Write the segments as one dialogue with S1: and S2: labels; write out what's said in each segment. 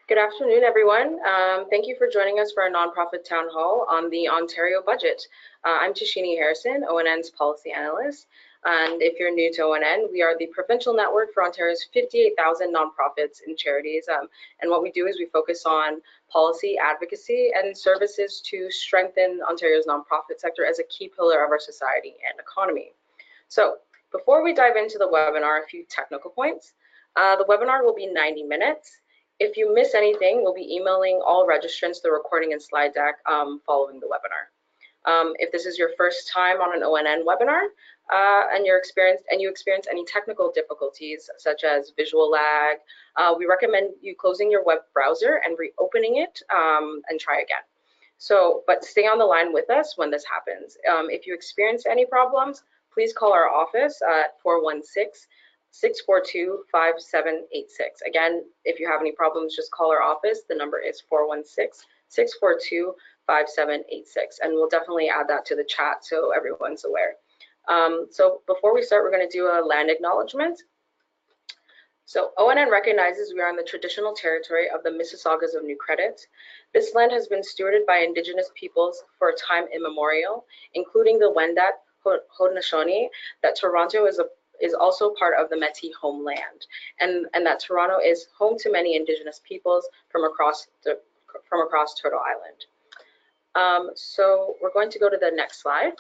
S1: Good afternoon, everyone. Thank you for joining us for our nonprofit town hall on the Ontario budget. I'm Tashini Harrison, ONN's policy analyst. And if you're new to ONN, we are the provincial network for Ontario's 58,000 nonprofits and charities. And what we do is we focus on policy advocacy and services to strengthen Ontario's nonprofit sector as a key pillar of our society and economy. So before we dive into the webinar, a few technical points. The webinar will be 90 minutes. If you miss anything, we'll be emailing all registrants the recording and slide deck following the webinar. If this is your first time on an ONN webinar and you experience any technical difficulties such as visual lag, we recommend you closing your web browser and reopening it and try again. But stay on the line with us when this happens. If you experience any problems, please call our office at 416-642-5786. Again, if you have any problems, just call our office. The number is 416-642-5786, and we'll definitely add that to the chat so everyone's aware. So before we start, we're going to do a land acknowledgement. So ONN recognizes we are on the traditional territory of the Mississaugas of Nicolet. This land has been stewarded by Indigenous peoples for time immemorial, including the Wendat Haudenosaunee, that Toronto is also part of the Métis homeland, and that Toronto is home to many Indigenous peoples from across Turtle Island. So we're going to go to the next slide.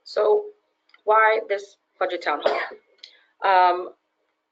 S1: So why this budget town hall?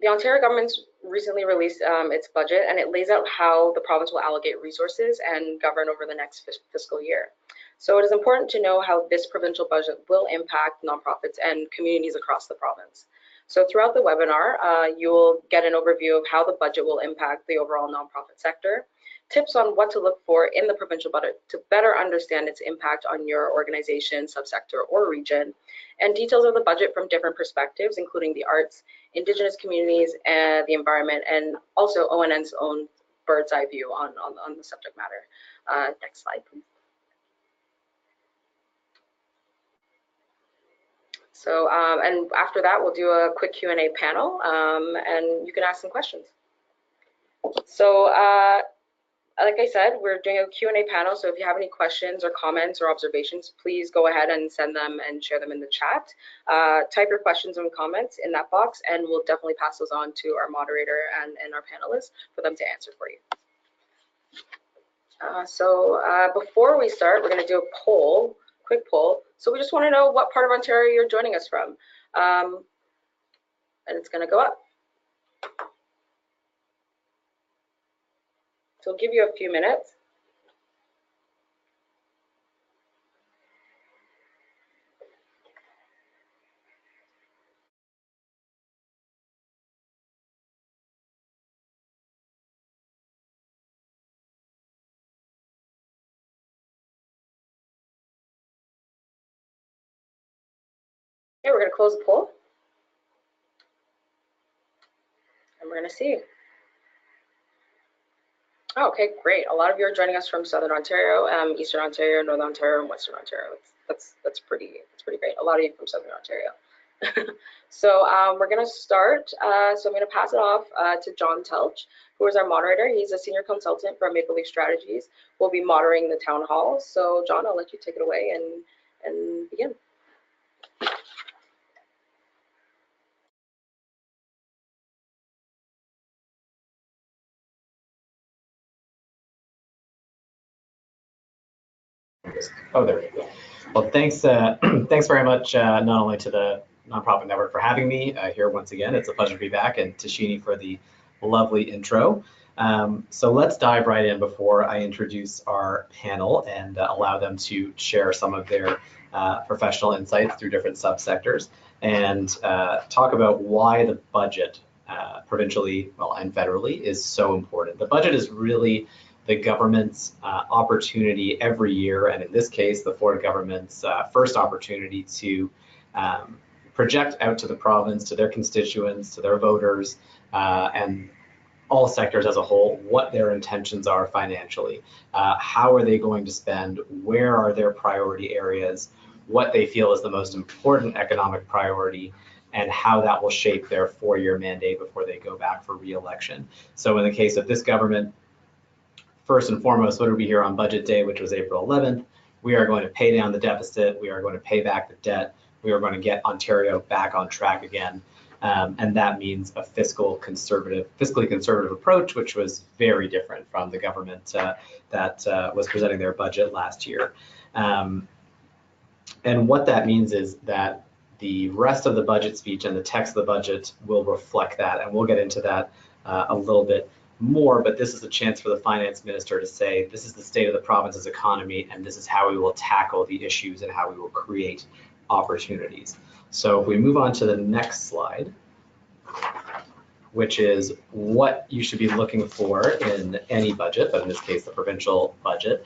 S1: The Ontario government's recently released its budget, and it lays out how the province will allocate resources and govern over the next fiscal year. So it is important to know how this provincial budget will impact nonprofits and communities across the province. So throughout the webinar, you will get an overview of how the budget will impact the overall nonprofit sector, tips on what to look for in the provincial budget to better understand its impact on your organization, subsector, or region, and details of the budget from different perspectives, including the arts, Indigenous communities, and the environment, and also ONN's own bird's eye view on the subject matter. Next slide, please. So, and after that, we'll do a quick Q&A panel, and you can ask some questions. So, like I said, we're doing a Q&A panel, so if you have any questions or comments or observations, please go ahead and send them and share them in the chat. Type your questions and comments in that box, and we'll definitely pass those on to our moderator and our panelists for them to answer for you. Before we start, we're going to do a poll, quick poll. So we just want to know what part of Ontario you're joining us from, and it's going to go up. So I'll give you a few minutes. Okay, we're going to close the poll. And we're going to see. Oh, okay, great. A lot of you are joining us from Southern Ontario, Eastern Ontario, Northern Ontario, and Western Ontario. That's pretty great. A lot of you from Southern Ontario. So we're going to start. So I'm going to pass it off to John Telch, who is our moderator. He's a senior consultant from Maple Leaf Strategies. We'll be moderating the town hall. So John, I'll let you take it away and begin.
S2: Oh, there we go. Well, thanks very much, not only to the Nonprofit Network for having me here once again. It's a pleasure to be back, and Tashini for the lovely intro. So let's dive right in before I introduce our panel and allow them to share some of their professional insights through different subsectors and talk about why the budget provincially, well, and federally is so important. The budget is really the government's opportunity every year, and in this case, the Ford government's first opportunity to project out to the province, to their constituents, to their voters, and all sectors as a whole, what their intentions are financially. How are they going to spend? Where are their priority areas? What they feel is the most important economic priority, and how that will shape their 4-year mandate before they go back for re-election. So in the case of this government, first and foremost, what did we hear on budget day, which was April 11th? We are going to pay down the deficit. We are going to pay back the debt. We are going to get Ontario back on track again. And that means a fiscally conservative approach, which was very different from the government that was presenting their budget last year. And what that means is that the rest of the budget speech and the text of the budget will reflect that. And we'll get into that a little bit more, but this is a chance for the finance minister to say, this is the state of the province's economy, and this is how we will tackle the issues and how we will create opportunities. So if we move on to the next slide, which is what you should be looking for in any budget, but in this case, the provincial budget.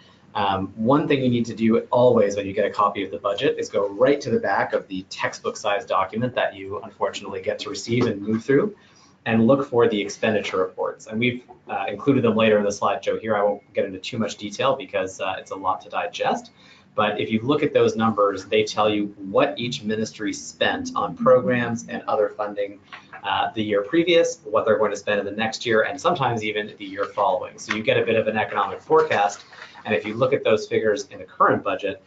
S2: One thing you need to do always when you get a copy of the budget is go right to the back of the textbook size document that you unfortunately get to receive and move through, and look for the expenditure reports. And we've included them later in the slideshow here. I won't get into too much detail because it's a lot to digest. But if you look at those numbers, they tell you what each ministry spent on programs and other funding the year previous, what they're going to spend in the next year, and sometimes even the year following. So you get a bit of an economic forecast. And if you look at those figures in the current budget,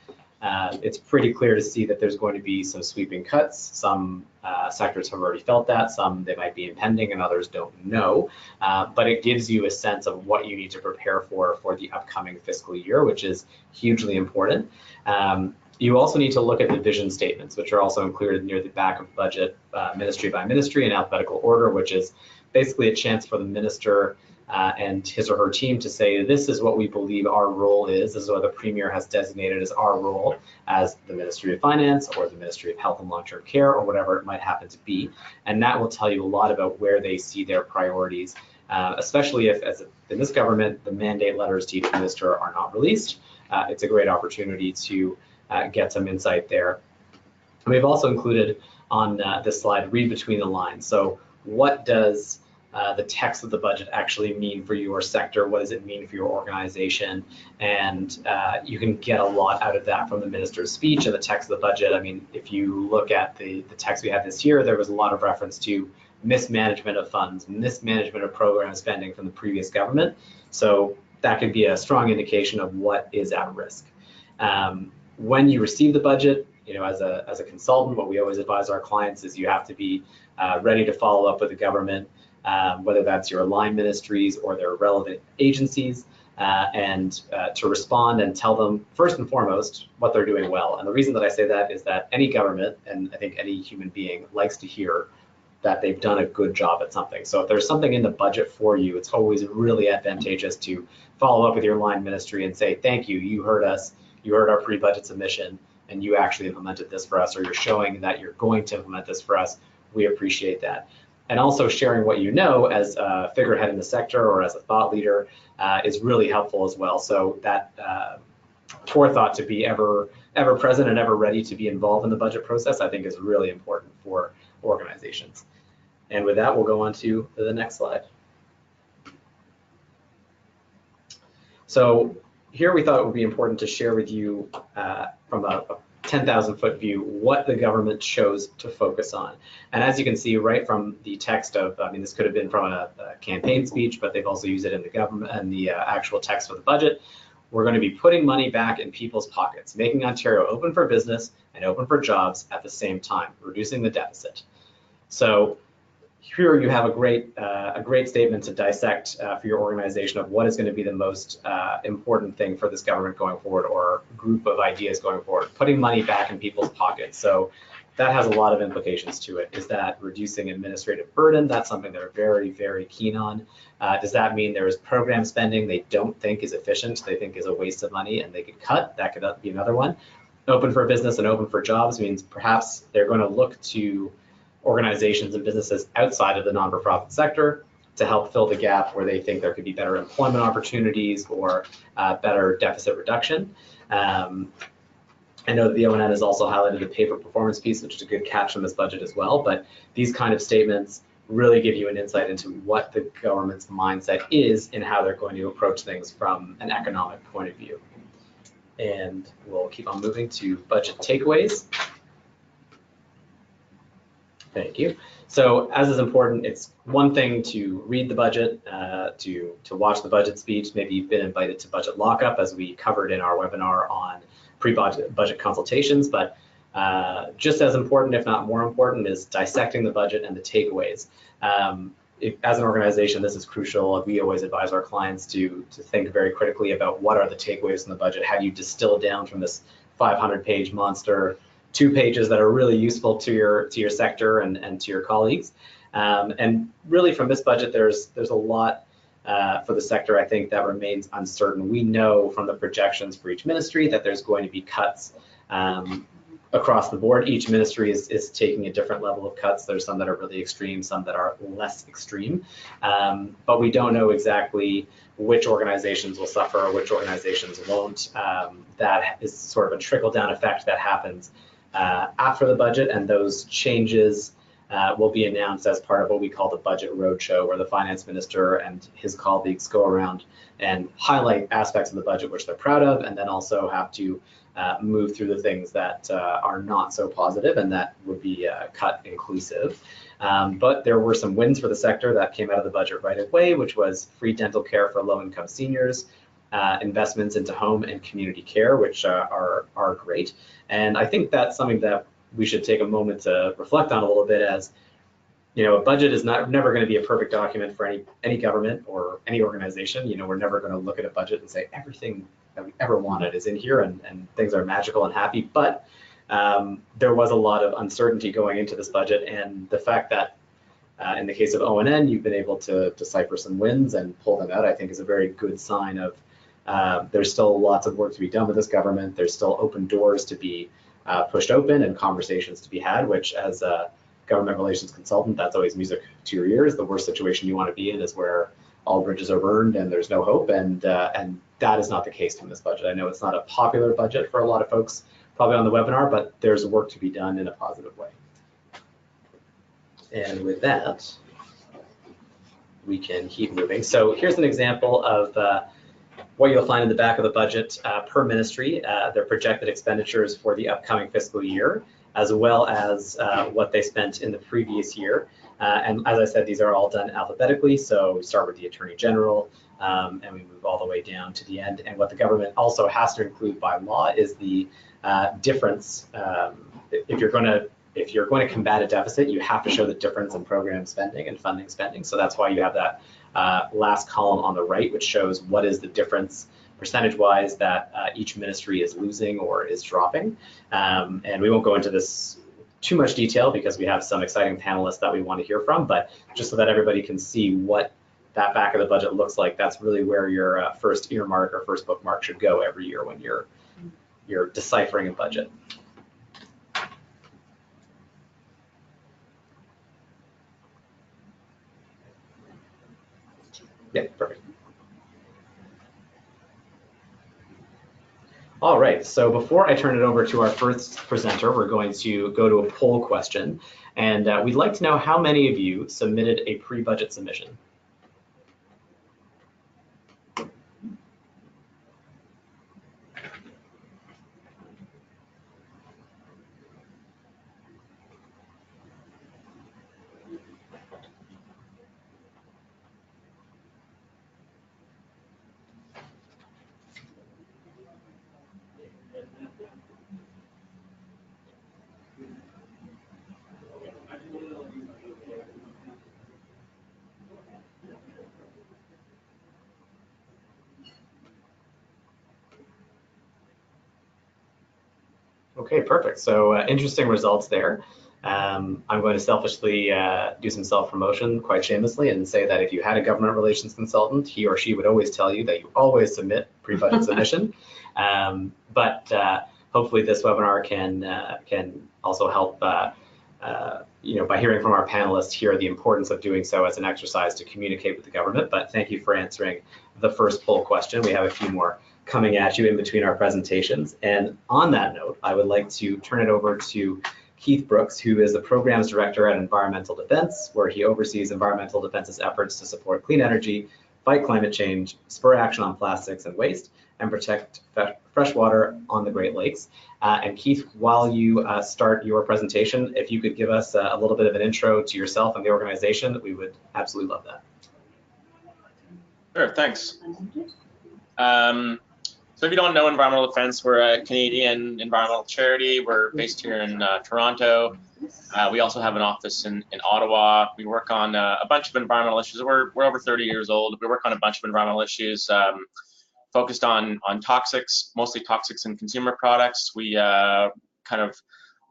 S2: it's pretty clear to see that there's going to be some sweeping cuts. Some sectors have already felt that, some they might be impending and others don't know. But it gives you a sense of what you need to prepare for the upcoming fiscal year, which is hugely important. You also need to look at the vision statements, which are also included near the back of the budget, ministry by ministry in alphabetical order, which is basically a chance for the minister and his or her team to say, this is what we believe our role is. This is what the Premier has designated as our role as the Ministry of Finance or the Ministry of Health and Long-Term Care or whatever it might happen to be. And that will tell you a lot about where they see their priorities, especially if, as in this government, the mandate letters to each minister are not released. It's a great opportunity to get some insight there. And we've also included on this slide, read between the lines. So what does the text of the budget actually mean for your sector? What does it mean for your organization? And you can get a lot out of that from the minister's speech and the text of the budget. I mean, if you look at the text we had this year, there was a lot of reference to mismanagement of funds, mismanagement of program spending from the previous government. So that could be a strong indication of what is at risk. When you receive the budget, you know, as a consultant, what we always advise our clients is you have to be ready to follow up with the government, whether that's your aligned ministries or their relevant agencies, and to respond and tell them first and foremost what they're doing well. And the reason that I say that is that any government, and I think any human being, likes to hear that they've done a good job at something. So if there's something in the budget for you, it's always really advantageous to follow up with your aligned ministry and say, thank you, you heard us, you heard our pre-budget submission, and you actually implemented this for us, or you're showing that you're going to implement this for us. We appreciate that. And also sharing what you know as a figurehead in the sector or as a thought leader is really helpful as well. So that forethought to be ever present and ever ready to be involved in the budget process, I think is really important for organizations. And with that, we'll go on to the next slide. So here we thought it would be important to share with you from a 10,000-foot view what the government chose to focus on. And as you can see right from the text of, I mean, this could have been from a campaign speech, but they've also used it in the government and the actual text of the budget. We're going to be putting money back in people's pockets, making Ontario open for business and open for jobs at the same time, reducing the deficit. So here you have a great statement to dissect for your organization of what is going to be the most important thing for this government going forward, or group of ideas going forward. Putting money back in people's pockets. So that has a lot of implications to it. Is that reducing administrative burden? That's something they're very, very keen on. Does that mean there is program spending they don't think is efficient, they think is a waste of money and they could cut? That could be another one. Open for business and open for jobs means perhaps they're going to look to organizations and businesses outside of the non-for-profit sector to help fill the gap where they think there could be better employment opportunities or better deficit reduction. I know that the ONN has also highlighted the pay for performance piece, which is a good catch in this budget as well, but these kind of statements really give you an insight into what the government's mindset is and how they're going to approach things from an economic point of view. And we'll keep on moving to budget takeaways. Thank you. So as is important, it's one thing to read the budget, to watch the budget speech. Maybe you've been invited to budget lockup, as we covered in our webinar on pre-budget consultations, but just as important, if not more important, is dissecting the budget and the takeaways. As an organization, this is crucial. We always advise our clients to think very critically about what are the takeaways in the budget. How do you distill down from this 500-page monster 2 pages that are really useful to your sector and to your colleagues. And really from this budget, there's a lot for the sector, I think, that remains uncertain. We know from the projections for each ministry that there's going to be cuts across the board. Each ministry is taking a different level of cuts. There's some that are really extreme, some that are less extreme, but we don't know exactly which organizations will suffer, which organizations won't. That is sort of a trickle-down effect that happens after the budget, and those changes will be announced as part of what we call the budget roadshow, where the finance minister and his colleagues go around and highlight aspects of the budget which they're proud of, and then also have to move through the things that are not so positive and that would be cut inclusive. But there were some wins for the sector that came out of the budget right away, which was free dental care for low-income seniors, investments into home and community care, which are great. And I think that's something that we should take a moment to reflect on a little bit. As you know, a budget is never going to be a perfect document for any government or any organization. You know, we're never going to look at a budget and say everything that we ever wanted is in here and things are magical and happy. But there was a lot of uncertainty going into this budget, and the fact that in the case of ONN, you've been able to decipher some wins and pull them out, I think is a very good sign of there's still lots of work to be done with this government. There's still open doors to be pushed open and conversations to be had, which as a government relations consultant, that's always music to your ears. The worst situation you want to be in is where all bridges are burned and there's no hope, and that is not the case from this budget. I know it's not a popular budget for a lot of folks probably on the webinar, but there's work to be done in a positive way. And with that, we can keep moving. So here's an example of what you'll find in the back of the budget per ministry, their projected expenditures for the upcoming fiscal year, as well as what they spent in the previous year. And as I said, these are all done alphabetically. So we start with the Attorney General and we move all the way down to the end. And what the government also has to include by law is the difference. If you're going to combat a deficit, you have to show the difference in program spending and funding spending. So that's why you have that last column on the right, which shows what is the difference percentage-wise that each ministry is losing or is dropping. And we won't go into this too much detail because we have some exciting panelists that we want to hear from, but just so that everybody can see what that back of the budget looks like, that's really where your first earmark or first bookmark should go every year when you're deciphering a budget. Yeah, perfect. All right, so before I turn it over to our first presenter, we're going to go to a poll question. And we'd like to know how many of you submitted a pre-budget submission. Okay, perfect. So interesting results there. I'm going to selfishly do some self-promotion quite shamelessly and say that if you had a government relations consultant, he or she would always tell you that you always submit pre-budget submission. But hopefully this webinar can also help, you know, by hearing from our panelists here the importance of doing so as an exercise to communicate with the government. But thank you for answering the first poll question. We have a few more coming at you in between our presentations. And on that note, I would like to turn it over to Keith Brooks, who is the Programs Director at Environmental Defense, where he oversees Environmental Defense's efforts to support clean energy, fight climate change, spur action on plastics and waste, and protect fresh water on the Great Lakes. And Keith, while you start your presentation, if you could give us a little bit of an intro to yourself and the organization, we would absolutely love that.
S3: Sure, thanks. So if you don't know Environmental Defense, we're a Canadian environmental charity. We're based here in Toronto. We also have an office in Ottawa. We work on a bunch of environmental issues. We're over 30 years old. We work on a bunch of environmental issues focused on toxics, mostly toxics in consumer products. We kind of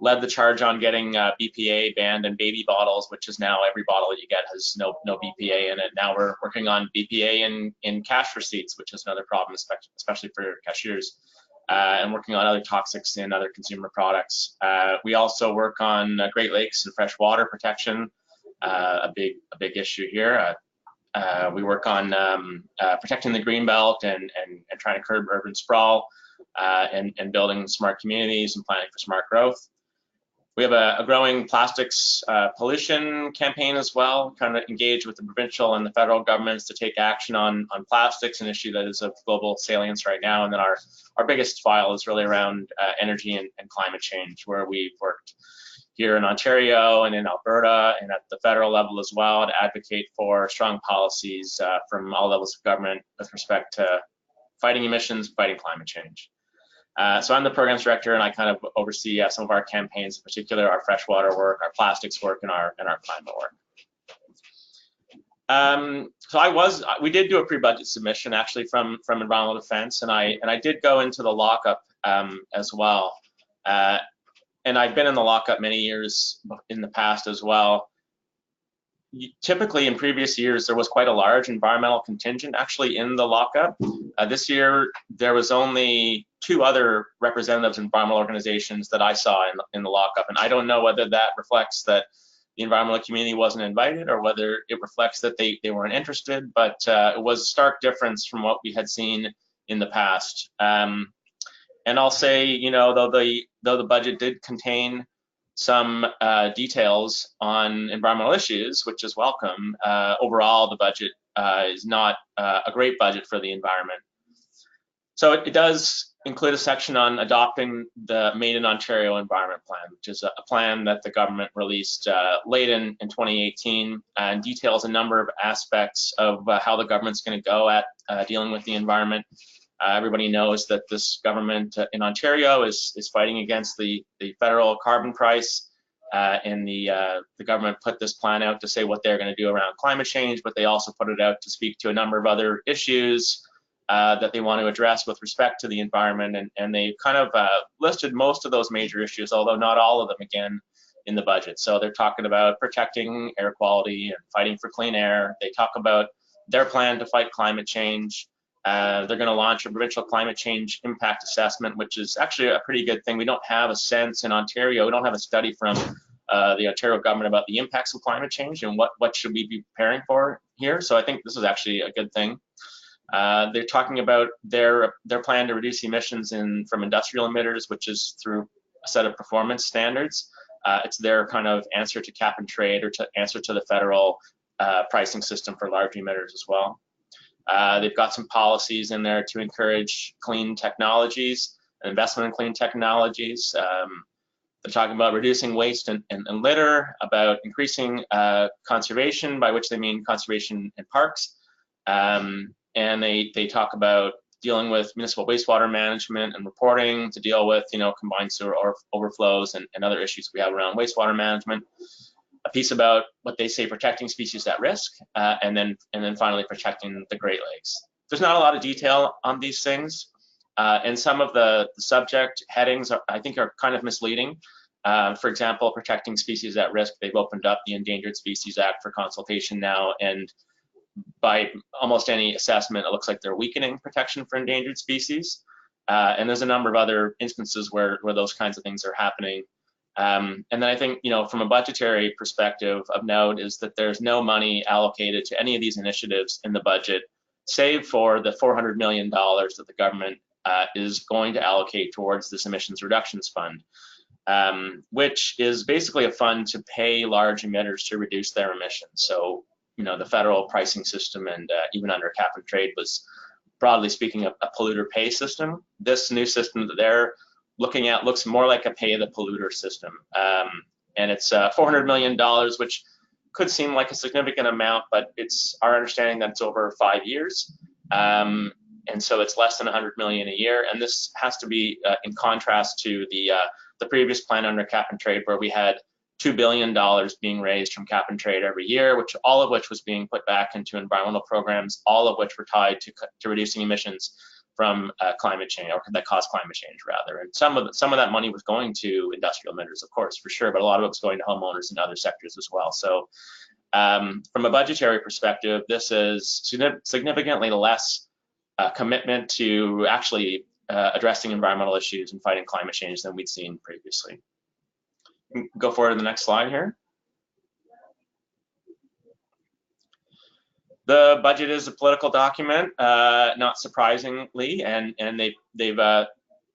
S3: led the charge on getting BPA banned in baby bottles, which is now every bottle you get has no BPA in it. Now we're working on BPA in cash receipts, which is another problem, especially for cashiers, and working on other toxics in other consumer products. We also work on Great Lakes and freshwater protection, a big issue here. We work on protecting the greenbelt and trying to curb urban sprawl and building smart communities and planning for smart growth. We have a growing plastics pollution campaign as well, trying to engage with the provincial and the federal governments to take action on plastics, an issue that is of global salience right now. And then our biggest file is really around energy and climate change, where we've worked here in Ontario and in Alberta and at the federal level as well to advocate for strong policies from all levels of government with respect to fighting emissions, fighting climate change. So I'm the programs director, and I kind of oversee some of our campaigns, in particular our freshwater work, our plastics work, and our climate work. We did do a pre-budget submission actually from Environmental Defense, and I did go into the lockup as well. And I've been in the lockup many years in the past as well. Typically in previous years, there was quite a large environmental contingent actually in the lockup. This year, there was only 2 other representatives of environmental organizations that I saw in the lockup. And I don't know whether that reflects that the environmental community wasn't invited or whether it reflects that they weren't interested, but it was a stark difference from what we had seen in the past. And I'll say, you know, though the budget did contain some details on environmental issues, which is welcome, overall the budget is not a great budget for the environment. So it does include a section on adopting the Made in Ontario Environment Plan, which is a plan that the government released late in 2018 and details a number of aspects of how the government's going to go at dealing with the environment. Everybody knows that this government in Ontario is fighting against the federal carbon price, and the government put this plan out to say what they're going to do around climate change, but they also put it out to speak to a number of other issues that they want to address with respect to the environment, and they kind of listed most of those major issues, although not all of them again in the budget. So they're talking about protecting air quality and fighting for clean air. They talk about their plan to fight climate change. They're going to launch a provincial climate change impact assessment, which is actually a pretty good thing. We don't have a sense in Ontario, we don't have a study from the Ontario government about the impacts of climate change and what should we be preparing for here. So I think this is actually a good thing. They're talking about their plan to reduce emissions from industrial emitters, which is through a set of performance standards. It's their kind of answer to cap and trade, or to answer to the federal pricing system for large emitters as well. They've got some policies in there to encourage clean technologies and investment in clean technologies. They're talking about reducing waste and litter, about increasing conservation, by which they mean conservation in parks. And they talk about dealing with municipal wastewater management and reporting to deal with, you know, combined sewer overflows and other issues we have around wastewater management. A piece about what they say protecting species at risk, and then finally protecting the Great Lakes. There's not a lot of detail on these things, and some of the subject headings I think are kind of misleading. For example, protecting species at risk, they've opened up the Endangered Species Act for consultation now, and by almost any assessment, it looks like they're weakening protection for endangered species. And there's a number of other instances where those kinds of things are happening. And then I think, you know, from a budgetary perspective of note is that there's no money allocated to any of these initiatives in the budget, save for the $400 million that the government is going to allocate towards this emissions reductions fund, which is basically a fund to pay large emitters to reduce their emissions. So, you know, the federal pricing system and even under cap and trade was broadly speaking, a polluter pay system. This new system that they're looking at looks more like a pay the polluter system. And it's $400 million, which could seem like a significant amount, but it's our understanding that it's over 5 years. And so it's less than 100 million a year. And this has to be in contrast to the previous plan under cap and trade, where we had $2 billion being raised from cap and trade every year, all of which was being put back into environmental programs, all of which were tied to reducing emissions from climate change, or that caused climate change rather. And some of that money was going to industrial emitters, of course, for sure, but a lot of it was going to homeowners and other sectors as well. So from a budgetary perspective, this is significantly less commitment to actually addressing environmental issues and fighting climate change than we'd seen previously. Go forward to the next slide here. The budget is a political document, not surprisingly, and they've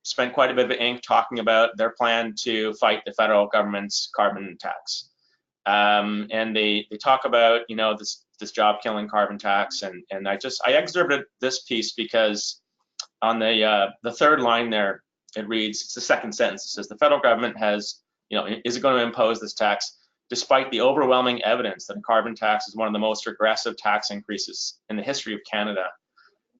S3: spent quite a bit of ink talking about their plan to fight the federal government's carbon tax. And they talk about, you know, this job-killing carbon tax, and I excerpted this piece because on the third line there, it reads, it's the second sentence, it says the federal government has, you know, is it going to impose this tax despite the overwhelming evidence that a carbon tax is one of the most regressive tax increases in the history of Canada.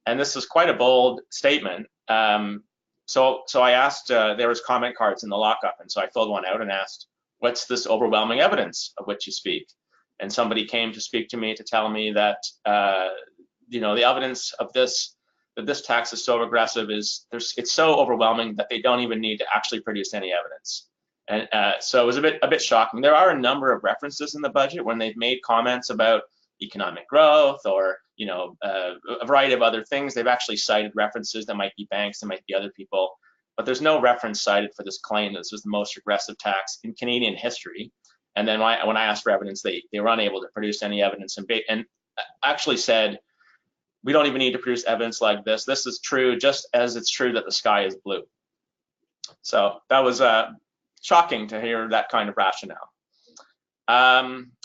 S3: And this is quite a bold statement. So I asked, there was comment cards in the lockup, and so I filled one out and asked, what's this overwhelming evidence of which you speak? And somebody came to speak to me to tell me that, you know, the evidence of this, that this tax is so regressive it's so overwhelming that they don't even need to actually produce any evidence. And so it was a bit shocking. There are a number of references in the budget when they've made comments about economic growth or, you know, a variety of other things. They've actually cited references that might be banks, that might be other people, but there's no reference cited for this claim that this was the most regressive tax in Canadian history. And then when I asked for evidence, they were unable to produce any evidence and actually said, we don't even need to produce evidence like this. This is true, just as it's true that the sky is blue. So that was shocking to hear that kind of rationale.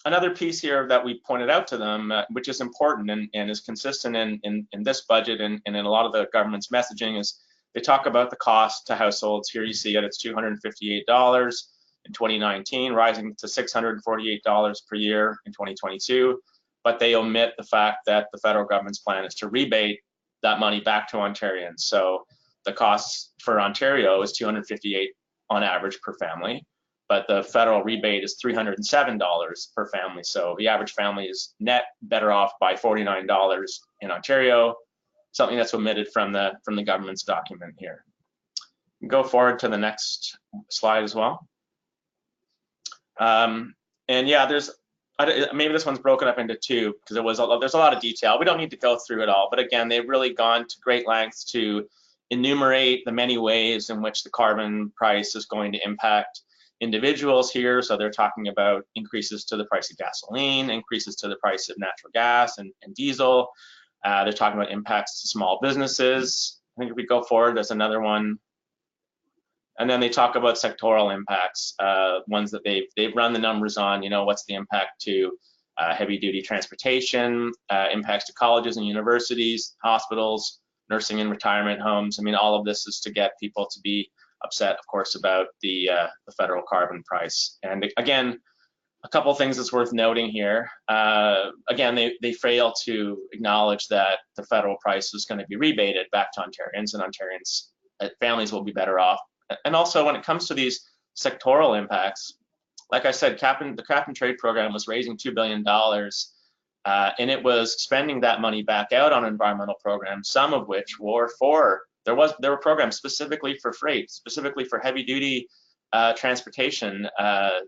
S3: Another piece here that we pointed out to them, which is important and is consistent in this budget and in a lot of the government's messaging, is they talk about the cost to households. Here you see it, it's $258 in 2019, rising to $648 per year in 2022. But they omit the fact that the federal government's plan is to rebate that money back to Ontarians. So the costs for Ontario is $258 on average per family, but the federal rebate is $307 per family. So the average family is net better off by $49 in Ontario, something that's omitted from the government's document here. Go forward to the next slide as well. And yeah, maybe this one's broken up into two because there's a lot of detail. We don't need to go through it all, but again, they've really gone to great lengths to enumerate the many ways in which the carbon price is going to impact individuals here. So they're talking about increases to the price of gasoline, increases to the price of natural gas and diesel. They're talking about impacts to small businesses. I think if we go forward, there's another one. And then they talk about sectoral impacts, ones that they've run the numbers on, you know, what's the impact to heavy duty transportation, impacts to colleges and universities, hospitals, nursing and retirement homes. I mean, all of this is to get people to be upset, of course, about the federal carbon price. And again, a couple of things that's worth noting here. Again, they fail to acknowledge that the federal price is going to be rebated back to Ontarians, and Ontarians, families will be better off. And also, when it comes to these sectoral impacts, like I said, the cap and trade program was raising $2 billion, and it was spending that money back out on environmental programs, some of which were there were programs specifically for freight, specifically for heavy duty transportation.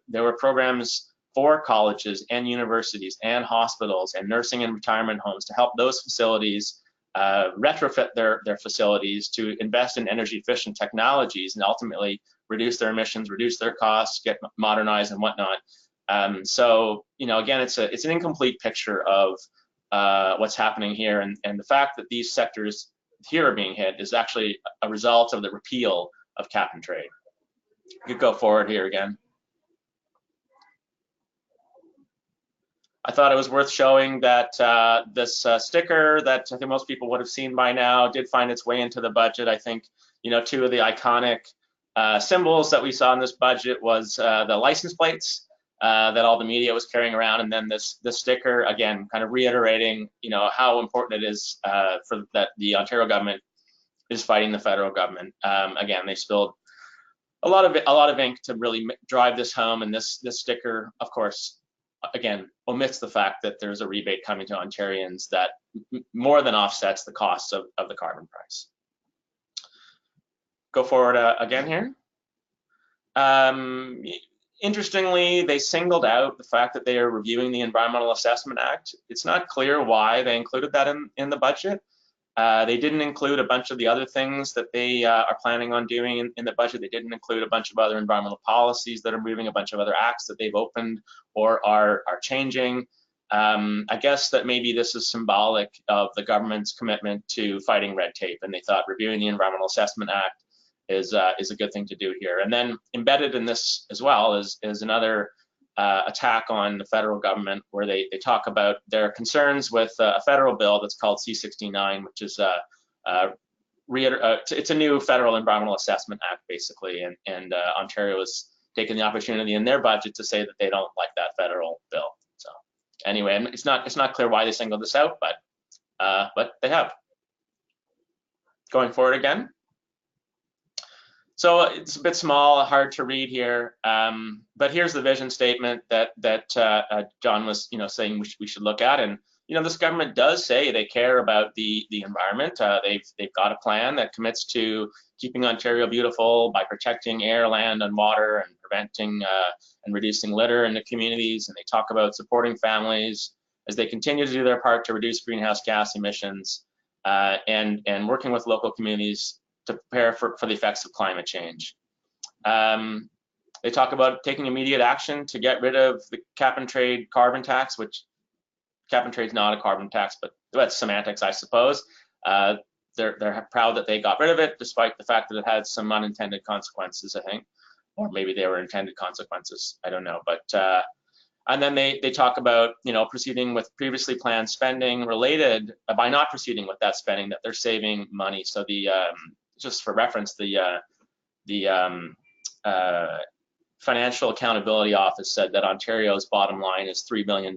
S3: There were programs for colleges and universities and hospitals and nursing and retirement homes to help those facilities retrofit their facilities to invest in energy efficient technologies and ultimately reduce their emissions, reduce their costs, get modernized and whatnot. So, you know, again, it's an incomplete picture of what's happening here, and the fact that these sectors here are being hit is actually a result of the repeal of cap and trade. You could go forward here again. I thought it was worth showing that this sticker that I think most people would have seen by now did find its way into the budget. I think, you know, two of the iconic symbols that we saw in this budget was the license plates that all the media was carrying around, and then this sticker, again, kind of reiterating, you know, how important it is for that the Ontario government is fighting the federal government. Again, they spilled a lot of ink to really drive this home, and this sticker, of course, again, omits the fact that there's a rebate coming to Ontarians that more than offsets the costs of the carbon price. Go forward again here. Interestingly, they singled out the fact that they are reviewing the Environmental Assessment Act. It's not clear why they included that in the budget. They didn't include a bunch of the other things that they are planning on doing in the budget. They didn't include a bunch of other environmental policies that are moving, a bunch of other acts that they've opened or are changing. I guess that maybe this is symbolic of the government's commitment to fighting red tape, and they thought reviewing the Environmental Assessment Act is a good thing to do here. And then embedded in this as well is another attack on the federal government, where they talk about their concerns with a federal bill that's called C-69, which is it's a new federal environmental assessment act, basically, and Ontario has taken the opportunity in their budget to say that they don't like that federal bill. So anyway, and it's not clear why they singled this out, but they have. Going forward again. So it's a bit small, hard to read here, but here's the vision statement that John was, you know, saying we should look at. And you know, this government does say they care about the environment. They've got a plan that commits to keeping Ontario beautiful by protecting air, land, and water, and preventing and reducing litter in the communities. And they talk about supporting families as they continue to do their part to reduce greenhouse gas emissions, and working with local communities to prepare for the effects of climate change. They talk about taking immediate action to get rid of the cap and trade carbon tax, which cap and trade is not a carbon tax, but that's semantics, I suppose. They're proud that they got rid of it, despite the fact that it had some unintended consequences, I think, or maybe they were intended consequences, I don't know. But and then they talk about, you know, proceeding with previously planned spending related, by not proceeding with that spending, that they're saving money. So the just for reference, the Financial Accountability Office said that Ontario's bottom line is $3 billion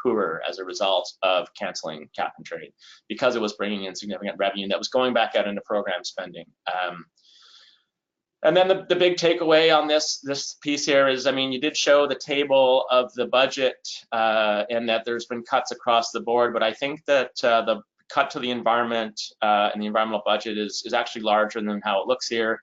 S3: poorer as a result of canceling cap and trade, because it was bringing in significant revenue that was going back out into program spending. And then the big takeaway on this piece here is, I mean, you did show the table of the budget and that there's been cuts across the board, but I think that the cut to the environment and the environmental budget is actually larger than how it looks here.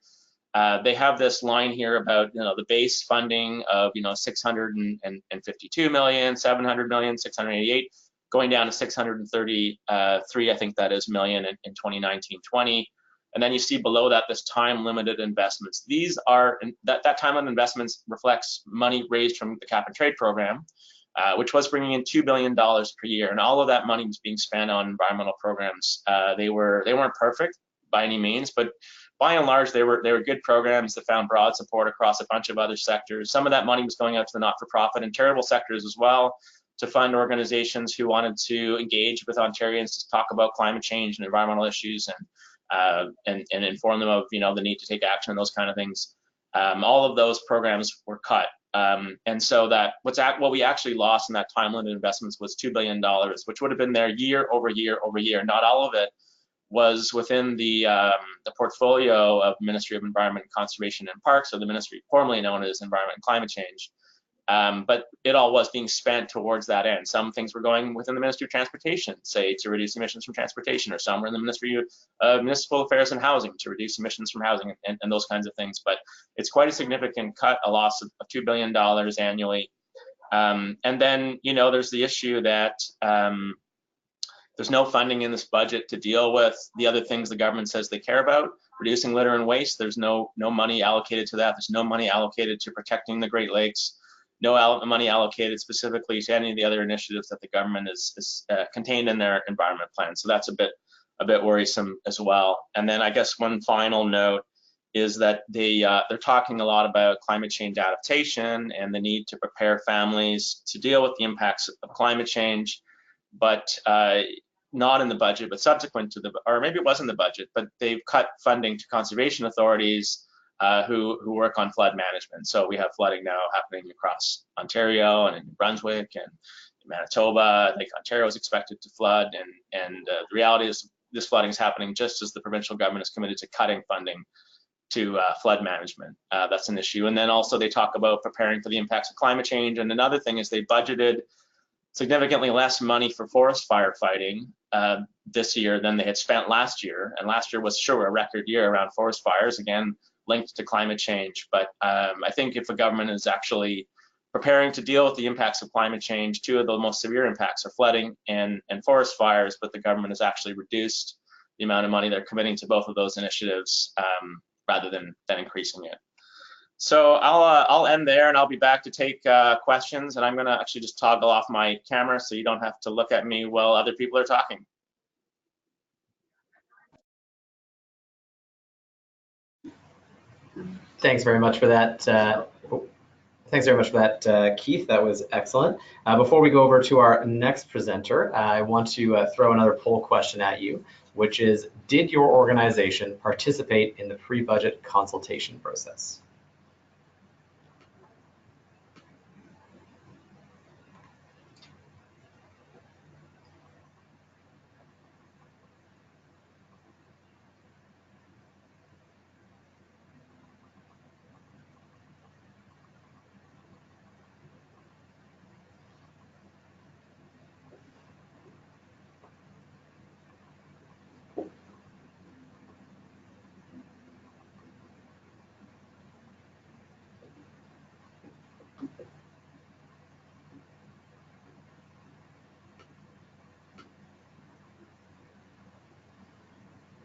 S3: They have this line here about, you know, the base funding of, you know, 652 million, 700 million, 688, going down to 633, I think that is, million in 2019-20. And then you see below that this time-limited investments. These are, that time-limited investments reflects money raised from the cap and trade program, which was bringing in $2 billion per year, and all of that money was being spent on environmental programs. They weren't perfect by any means, but by and large, they were good programs that found broad support across a bunch of other sectors. Some of that money was going out to the not-for-profit and charitable sectors as well, to fund organizations who wanted to engage with Ontarians to talk about climate change and environmental issues, and inform them of, you know, the need to take action and those kind of things. All of those programs were cut. And so that what we actually lost in that time-limited investments was $2 billion, which would have been there year over year over year. Not all of it was within the portfolio of Ministry of Environment, Conservation and Parks, or the ministry formerly known as Environment and Climate Change. But it all was being spent towards that end. Some things were going within the Ministry of Transportation, say to reduce emissions from transportation, or some were in the Ministry of Municipal Affairs and Housing to reduce emissions from housing and those kinds of things. But it's quite a significant cut, a loss of $2 billion annually. And then, you know, there's the issue that there's no funding in this budget to deal with the other things the government says they care about. Reducing litter and waste, there's no money allocated to that. There's no money allocated to protecting the Great Lakes. No money allocated specifically to any of the other initiatives that the government is contained in their environment plan. So that's a bit worrisome as well. And then I guess one final note is that they're talking a lot about climate change adaptation and the need to prepare families to deal with the impacts of climate change, but not in the budget, but subsequent to or maybe it was in the budget, but they've cut funding to conservation authorities who work on flood management. So we have flooding now happening across Ontario and in New Brunswick and in Manitoba. Lake Ontario is expected to flood, and the reality is this flooding is happening just as the provincial government is committed to cutting funding to flood management. That's an issue. And then also they talk about preparing for the impacts of climate change. And another thing is they budgeted significantly less money for forest firefighting this year than they had spent last year. And last year was sure a record year around forest fires, again, linked to climate change. But I think if a government is actually preparing to deal with the impacts of climate change, two of the most severe impacts are flooding and forest fires, but the government has actually reduced the amount of money they're committing to both of those initiatives rather than increasing it. So I'll end there, and I'll be back to take questions, and I'm gonna actually just toggle off my camera so you don't have to look at me while other people are talking.
S2: Thanks very much for that. Thanks very much for that, Keith. That was excellent. Before we go over to our next presenter, I want to throw another poll question at you, which is, did your organization participate in the pre-budget consultation process?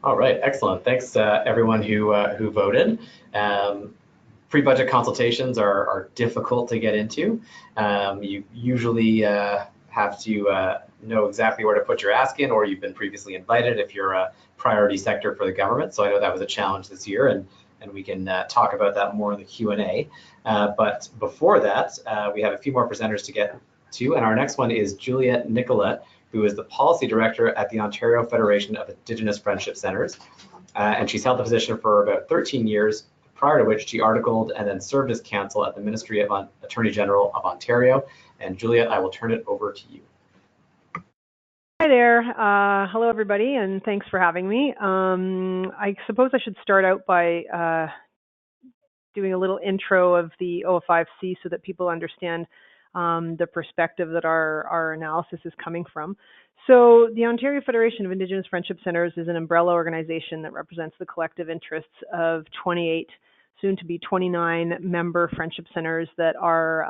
S2: All right, excellent. Thanks everyone who voted. Pre-budget consultations are difficult to get into. You usually have to know exactly where to put your ask in, or you've been previously invited if you're a priority sector for the government. So I know that was a challenge this year, and we can talk about that more in the Q&A. But before that, we have a few more presenters to get to, and our next one is Juliette Nicolet, who is the Policy Director at the Ontario Federation of Indigenous Friendship Centres. And she's held the position for about 13 years, prior to which she articled and then served as counsel at the Ministry of Attorney General of Ontario. And Juliette, I will turn it over to you.
S4: Hi there. Hello, everybody, and thanks for having me. I suppose I should start out by doing a little intro of the OFIFC so that people understand the perspective that our analysis is coming from. So the Ontario Federation of Indigenous Friendship Centres is an umbrella organization that represents the collective interests of 28, soon to be 29 member friendship centres that are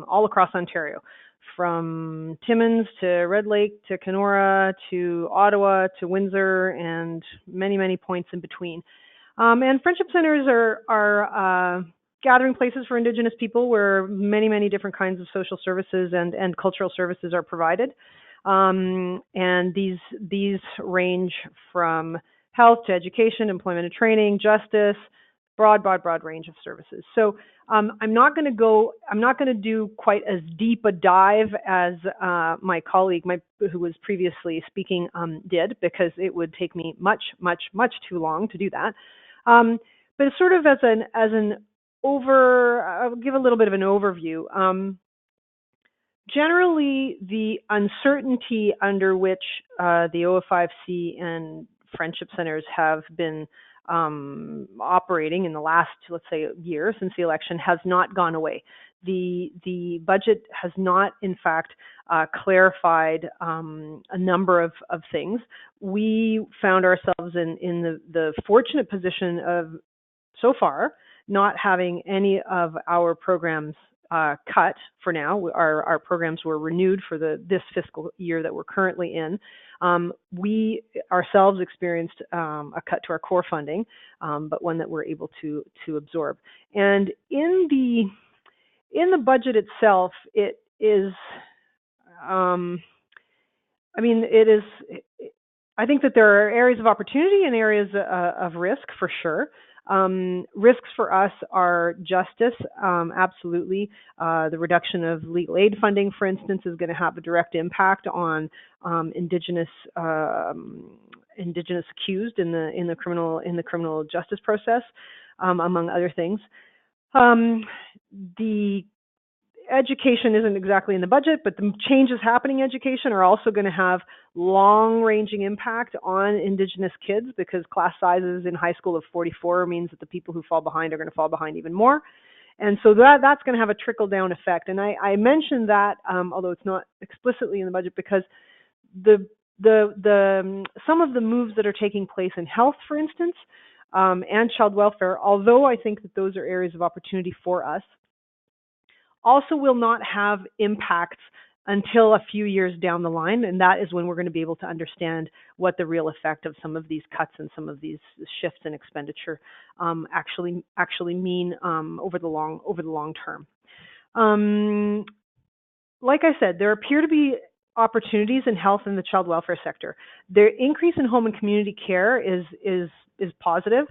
S4: all across Ontario, from Timmins to Red Lake to Kenora to Ottawa to Windsor and many, many points in between. And friendship centres are gathering places for Indigenous people where many, many different kinds of social services and cultural services are provided. And these range from health to education, employment and training, justice, broad range of services. So I'm not going to do quite as deep a dive as my colleague, who was previously speaking, did, because it would take me much too long to do that. But it's sort of as an I'll give a little bit of an overview. Generally, the uncertainty under which the OFIFC and friendship centers have been operating in the last, let's say, year since the election has not gone away. The budget has not, in fact, clarified a number of things. We found ourselves in the fortunate position of, so far, not having any of our programs cut for now. Our programs were renewed for this fiscal year that we're currently in. We ourselves experienced a cut to our core funding, but one that we're able to absorb. And in the budget itself, it is, I think that there are areas of opportunity and areas of risk for sure. Risks for us are justice, absolutely. The reduction of legal aid funding, for instance, is going to have a direct impact on Indigenous accused in the criminal justice process, among other things. The education isn't exactly in the budget, but the changes happening in education are also going to have long-ranging impact on Indigenous kids, because class sizes in high school of 44 means that the people who fall behind are going to fall behind even more. And so that's going to have a trickle-down effect. And I mentioned that, although it's not explicitly in the budget, because some of the moves that are taking place in health, for instance, and child welfare, although I think that those are areas of opportunity for us, also will not have impacts until a few years down the line, and that is when we're going to be able to understand what the real effect of some of these cuts and some of these shifts in expenditure actually mean over the long term. Like I said, there appear to be opportunities in health and the child welfare sector. The increase in home and community care is positive.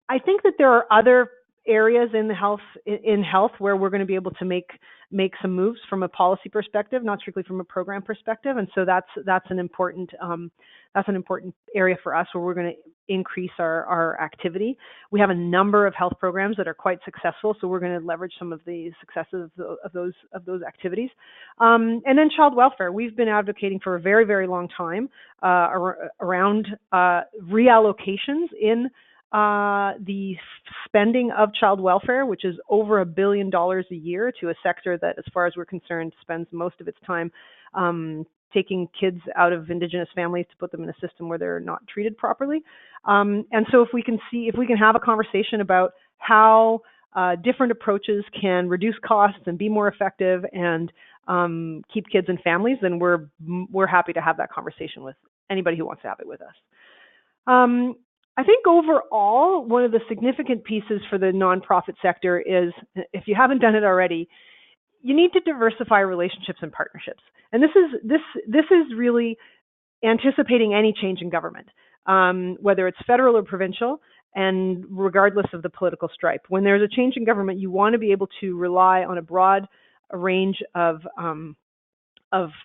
S4: I think that there are other areas in health where we're going to be able to make some moves from a policy perspective, not strictly from a program perspective, and so that's an important area for us where we're going to increase our activity. We have a number of health programs that are quite successful, so we're going to leverage some of the successes of those activities. And then child welfare, we've been advocating for a very, very long time around reallocations in the spending of child welfare, which is over $1 billion a year, to a sector that, as far as we're concerned, spends most of its time taking kids out of Indigenous families to put them in a system where they're not treated properly. And so if we can have a conversation about how different approaches can reduce costs and be more effective and keep kids in families, then we're happy to have that conversation with anybody who wants to have it with us. I think overall, one of the significant pieces for the nonprofit sector is, if you haven't done it already, you need to diversify relationships and partnerships. And this is really anticipating any change in government, whether it's federal or provincial, and regardless of the political stripe. When there's a change in government, you want to be able to rely on a broad range of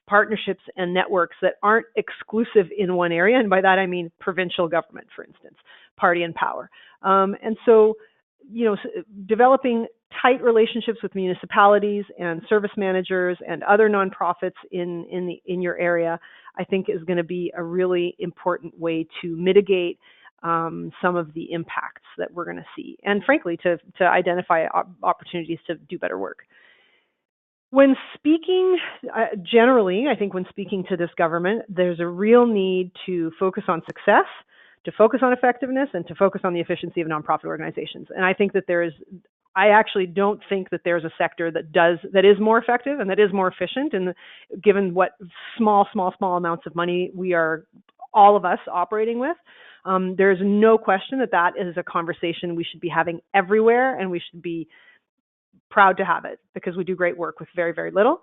S4: partnerships and networks that aren't exclusive in one area. And by that, I mean provincial government, for instance, party in power. And so, developing tight relationships with municipalities and service managers and other nonprofits in your area, I think is going to be a really important way to mitigate some of the impacts that we're going to see. And frankly, to identify opportunities to do better work. When speaking, generally, I think when speaking to this government, there's a real need to focus on success, to focus on effectiveness, and to focus on the efficiency of nonprofit organizations. And I think that I actually don't think that there's a sector that is more effective and that is more efficient, and given what small amounts of money we are, all of us, operating with. There's no question that is a conversation we should be having everywhere, and we should be proud to have it, because we do great work with very, very little.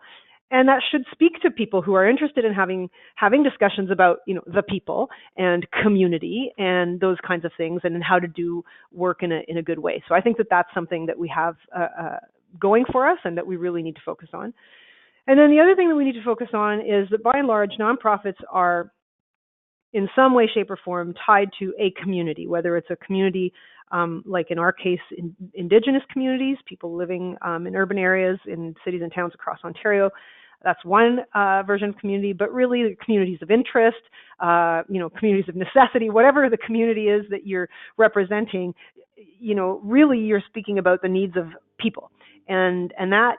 S4: And that should speak to people who are interested in having discussions about, the people and community and those kinds of things, and in how to do work in a good way. So I think that that's something that we have going for us, and that we really need to focus on. And then the other thing that we need to focus on is that, by and large, nonprofits are in some way, shape, or form tied to a community, whether it's a community like in our case, Indigenous communities, people living in urban areas, in cities and towns across Ontario. That's one version of community, but really the communities of interest, communities of necessity, whatever the community is that you're representing, really you're speaking about the needs of people. And that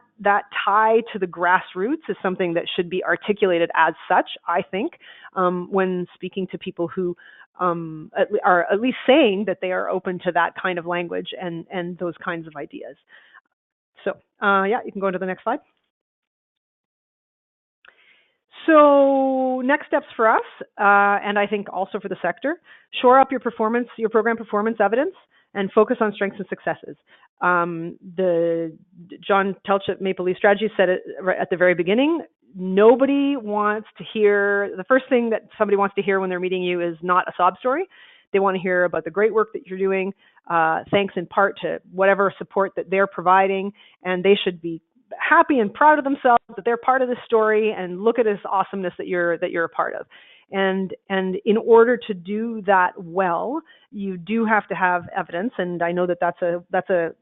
S4: tie to the grassroots is something that should be articulated as such, I think, when speaking to people who are at least saying that they are open to that kind of language and those kinds of ideas. So you can go to the next slide. So next steps for us, and I think also for the sector, shore up your program performance evidence, and focus on strengths and successes. The John Telch at Maple Leaf Strategy said it right at the very beginning. Nobody wants to hear, the first thing that somebody wants to hear when they're meeting you is not a sob story. They want to hear about the great work that you're doing, thanks in part to whatever support that they're providing, and they should be happy and proud of themselves that they're part of this story, and look at this awesomeness that you're a part of. And in order to do that well, you do have to have evidence, and I know that that's a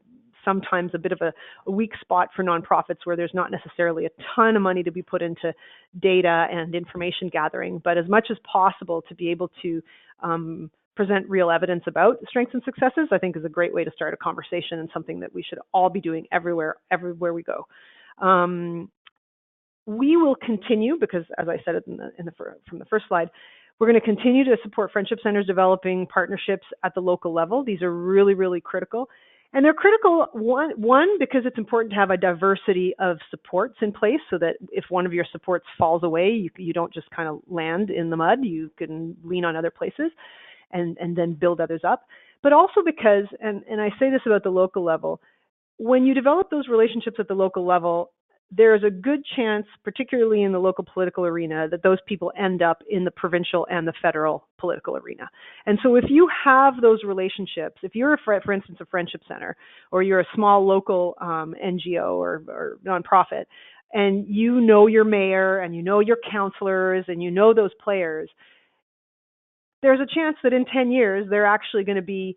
S4: sometimes a bit of a weak spot for nonprofits, where there's not necessarily a ton of money to be put into data and information gathering, but as much as possible to be able to present real evidence about strengths and successes, I think is a great way to start a conversation, and something that we should all be doing everywhere we go. We will continue, because as I said from the first slide, we're going to continue to support friendship centers developing partnerships at the local level. These are really, really critical. And they're critical, one, because it's important to have a diversity of supports in place, so that if one of your supports falls away, you don't just kind of land in the mud. You can lean on other places and then build others up. But also because, and I say this about the local level, when you develop those relationships at the local level, there is a good chance, particularly in the local political arena, that those people end up in the provincial and the federal political arena. And so if you have those relationships, if you're, for instance, a friendship center, or you're a small local NGO or nonprofit, and you know your mayor, and you know your councillors, and you know those players, there's a chance that in 10 years, they're actually going to be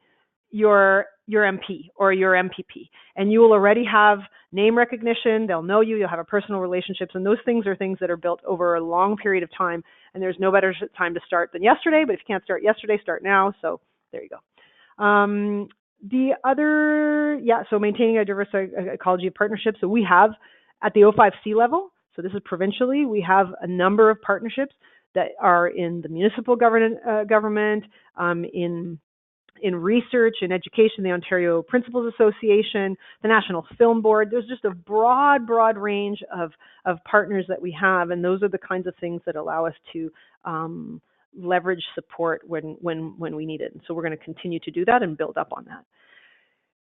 S4: your MP or your MPP, and you will already have name recognition. They'll know you, you'll have a personal relationships, and those things are things that are built over a long period of time, and there's no better time to start than yesterday. But if you can't start yesterday, start now. So there you go. The other, so maintaining a diverse ecology of partnerships. So we have at the OFIFC level, so this is provincially, we have a number of partnerships that are in the municipal government, in research and education, the Ontario Principals Association, the National Film Board. There's just a broad range of partners that we have, and those are the kinds of things that allow us to leverage support when we need it. And so we're going to continue to do that and build up on that.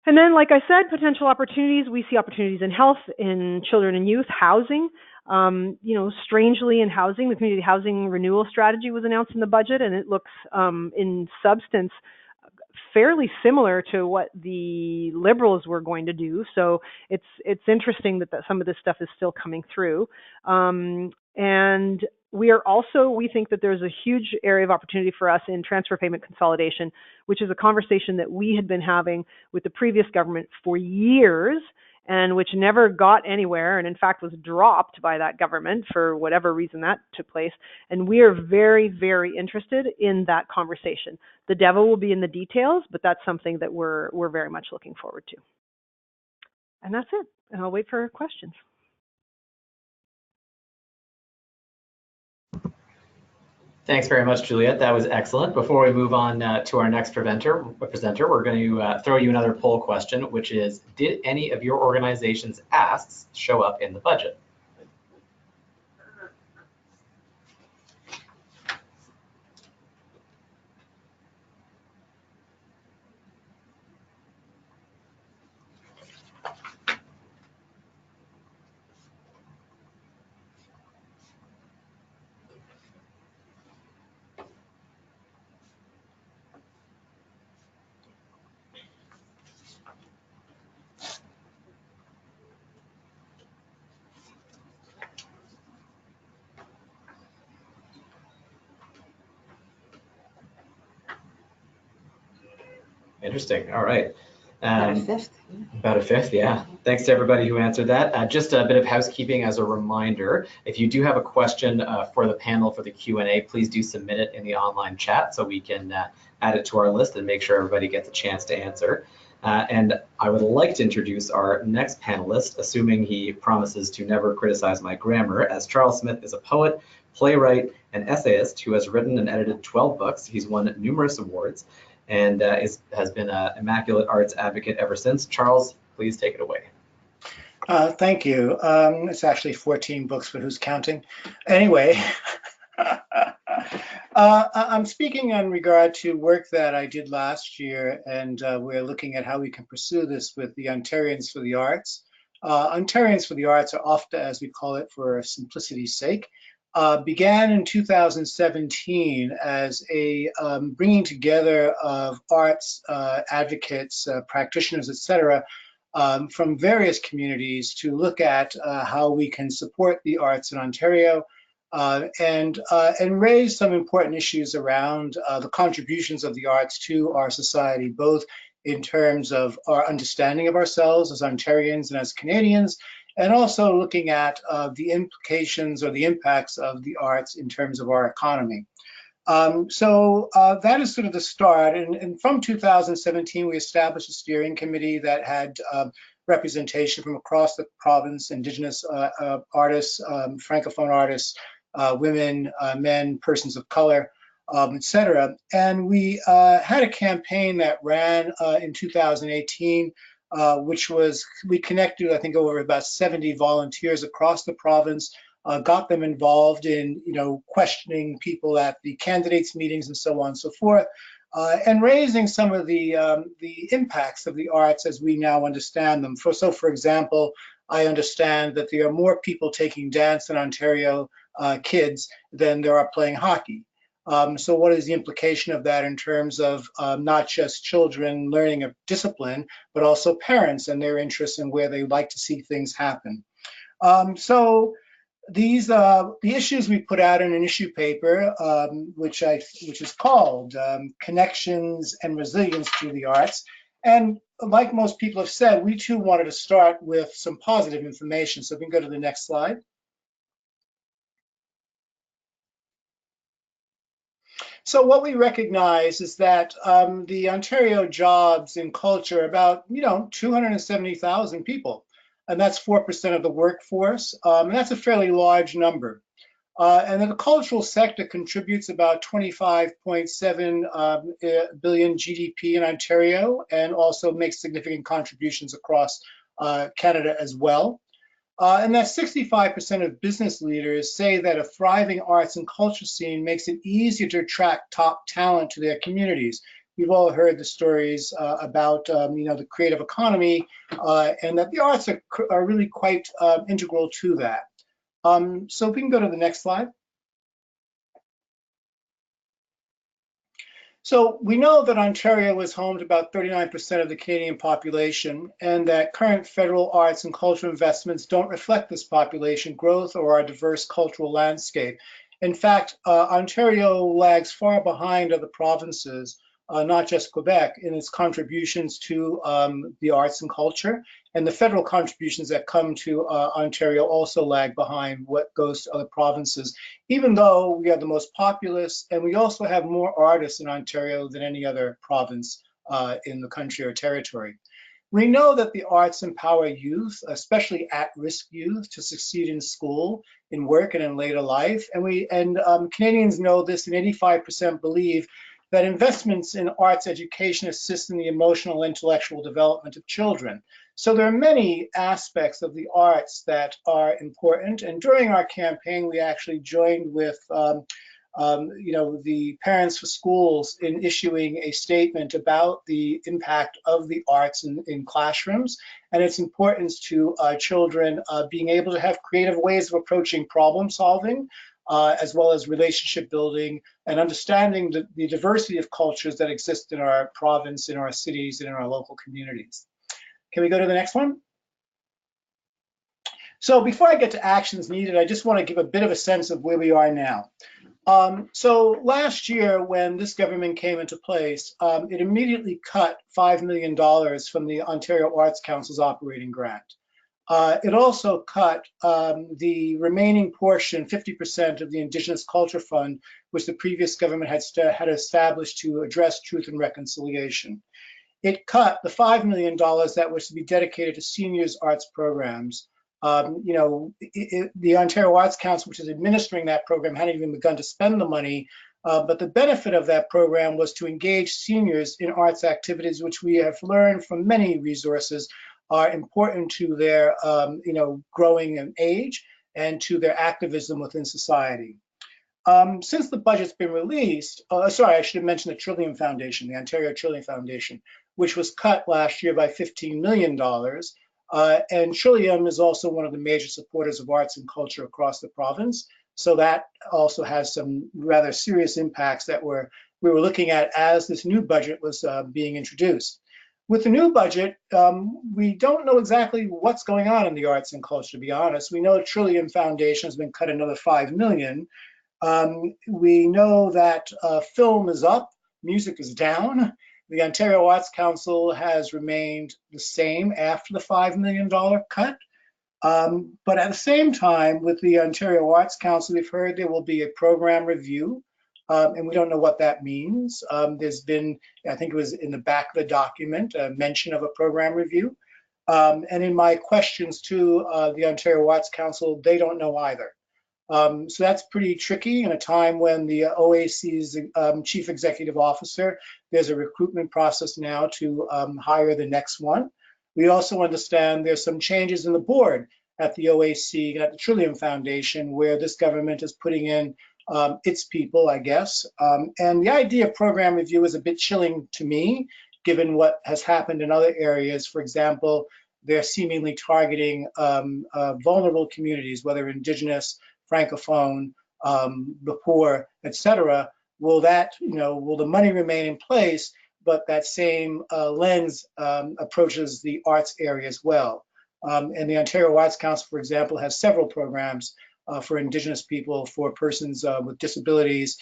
S4: And then, like I said, potential opportunities. We see opportunities in health, in children and youth, housing. Strangely in housing, the community housing renewal strategy was announced in the budget, and it looks in substance fairly similar to what the Liberals were going to do. So it's interesting that some of this stuff is still coming through. And we think that there's a huge area of opportunity for us in transfer payment consolidation, which is a conversation that we had been having with the previous government for years, and which never got anywhere, and in fact was dropped by that government for whatever reason that took place. And we are very, very interested in that conversation. The devil will be in the details, but that's something that we're very much looking forward to. And that's it. And I'll wait for questions.
S2: Thanks very much, Juliette. That was excellent. Before we move on to our next presenter, we're going to throw you another poll question, which is, did any of your organization's asks show up in the budget? Interesting. All right.
S5: About a fifth.
S2: About a fifth, yeah. Thanks to everybody who answered that. Just a bit of housekeeping as a reminder. If you do have a question for the panel for the Q&A, please do submit it in the online chat so we can add it to our list and make sure everybody gets a chance to answer. And I would like to introduce our next panelist, assuming he promises to never criticize my grammar, as Charles Smith is a poet, playwright, and essayist who has written and edited 12 books. He's won numerous awards and has been an immaculate arts advocate ever since. Charles, please take it away.
S6: Thank you. It's actually 14 books, but who's counting? Anyway, I'm speaking in regard to work that I did last year, and we're looking at how we can pursue this with the Ontarians for the Arts. Ontarians for the Arts are often, as we call it, for simplicity's sake. began in 2017 as a bringing together of arts advocates, practitioners, etc., from various communities to look at how we can support the arts in Ontario and raise some important issues around the contributions of the arts to our society, both in terms of our understanding of ourselves as Ontarians and as Canadians, and also looking at the implications or the impacts of the arts in terms of our economy. So that is sort of the start. And from 2017, we established a steering committee that had representation from across the province, Indigenous artists, Francophone artists, women, men, persons of color, etc. And we had a campaign that ran in 2018, which was, we connected, I think, over about 70 volunteers across the province, got them involved in, questioning people at the candidates meetings and so on and so forth, and raising some of the impacts of the arts as we now understand them. So for example, I understand that there are more people taking dance in Ontario, kids, than there are playing hockey. So what is the implication of that in terms of not just children learning a discipline, but also parents and their interests in where they like to see things happen? So these the issues we put out in an issue paper, which is called Connections and Resilience to the Arts. And like most people have said, we too wanted to start with some positive information. So if we can go to the next slide. So what we recognize is that the Ontario jobs in culture are about 270,000 people, and that's 4% of the workforce, and that's a fairly large number. And then the cultural sector contributes about 25.7 billion GDP in Ontario, and also makes significant contributions across Canada as well. And that 65% of business leaders say that a thriving arts and culture scene makes it easier to attract top talent to their communities. We've all heard the stories about the creative economy, and that the arts are really quite integral to that. So if we can go to the next slide. So we know that Ontario is home to about 39% of the Canadian population, and that current federal arts and cultural investments don't reflect this population growth or our diverse cultural landscape. In fact, Ontario lags far behind other provinces, not just Quebec, in its contributions to the arts and culture. And the federal contributions that come to Ontario also lag behind what goes to other provinces, even though we are the most populous, and we also have more artists in Ontario than any other province in the country or territory. We know that the arts empower youth, especially at-risk youth, to succeed in school, in work, and in later life. And Canadians know this, and 85% believe that investments in arts education assist in the emotional and intellectual development of children. So there are many aspects of the arts that are important. And during our campaign, we actually joined with the Parents for Schools in issuing a statement about the impact of the arts in classrooms and its importance to children being able to have creative ways of approaching problem solving, as well as relationship building and understanding the diversity of cultures that exist in our province, in our cities, and in our local communities. Can we go to the next one? So before I get to actions needed, I just want to give a bit of a sense of where we are now. So last year, when this government came into place, it immediately cut $5 million from the Ontario Arts Council's operating grant. It also cut the remaining portion, 50% of the Indigenous Culture Fund, which the previous government had established to address truth and reconciliation. It cut the $5 million that was to be dedicated to seniors arts programs. The Ontario Arts Council, which is administering that program, hadn't even begun to spend the money, but the benefit of that program was to engage seniors in arts activities, which we have learned from many resources are important to their growing in age and to their activism within society. Since the budget's been released, sorry, I should have mentioned the Trillium Foundation, the Ontario Trillium Foundation, which was cut last year by $15 million. And Trillium is also one of the major supporters of arts and culture across the province. So that also has some rather serious impacts that we were looking at as this new budget was being introduced. With the new budget, we don't know exactly what's going on in the arts and culture, to be honest. We know the Trillium Foundation has been cut another $5 million. We know that film is up, music is down. The Ontario Arts Council has remained the same after the $5 million cut. But at the same time, with the Ontario Arts Council, we've heard there will be a program review, and we don't know what that means. There's been, I think it was in the back of the document, a mention of a program review. And in my questions to the Ontario Arts Council, they don't know either. So that's pretty tricky in a time when the OAC's chief executive officer, there's a recruitment process now to hire the next one. We also understand there's some changes in the board at the OAC and at the Trillium Foundation, where this government is putting in its people, I guess. And the idea of program review is a bit chilling to me, given what has happened in other areas. For example, they're seemingly targeting vulnerable communities, whether Indigenous, Francophone, the poor, etc. Will that, will the money remain in place, but that same lens approaches the arts area as well? And the Ontario Arts Council, for example, has several programs for Indigenous people, for persons with disabilities,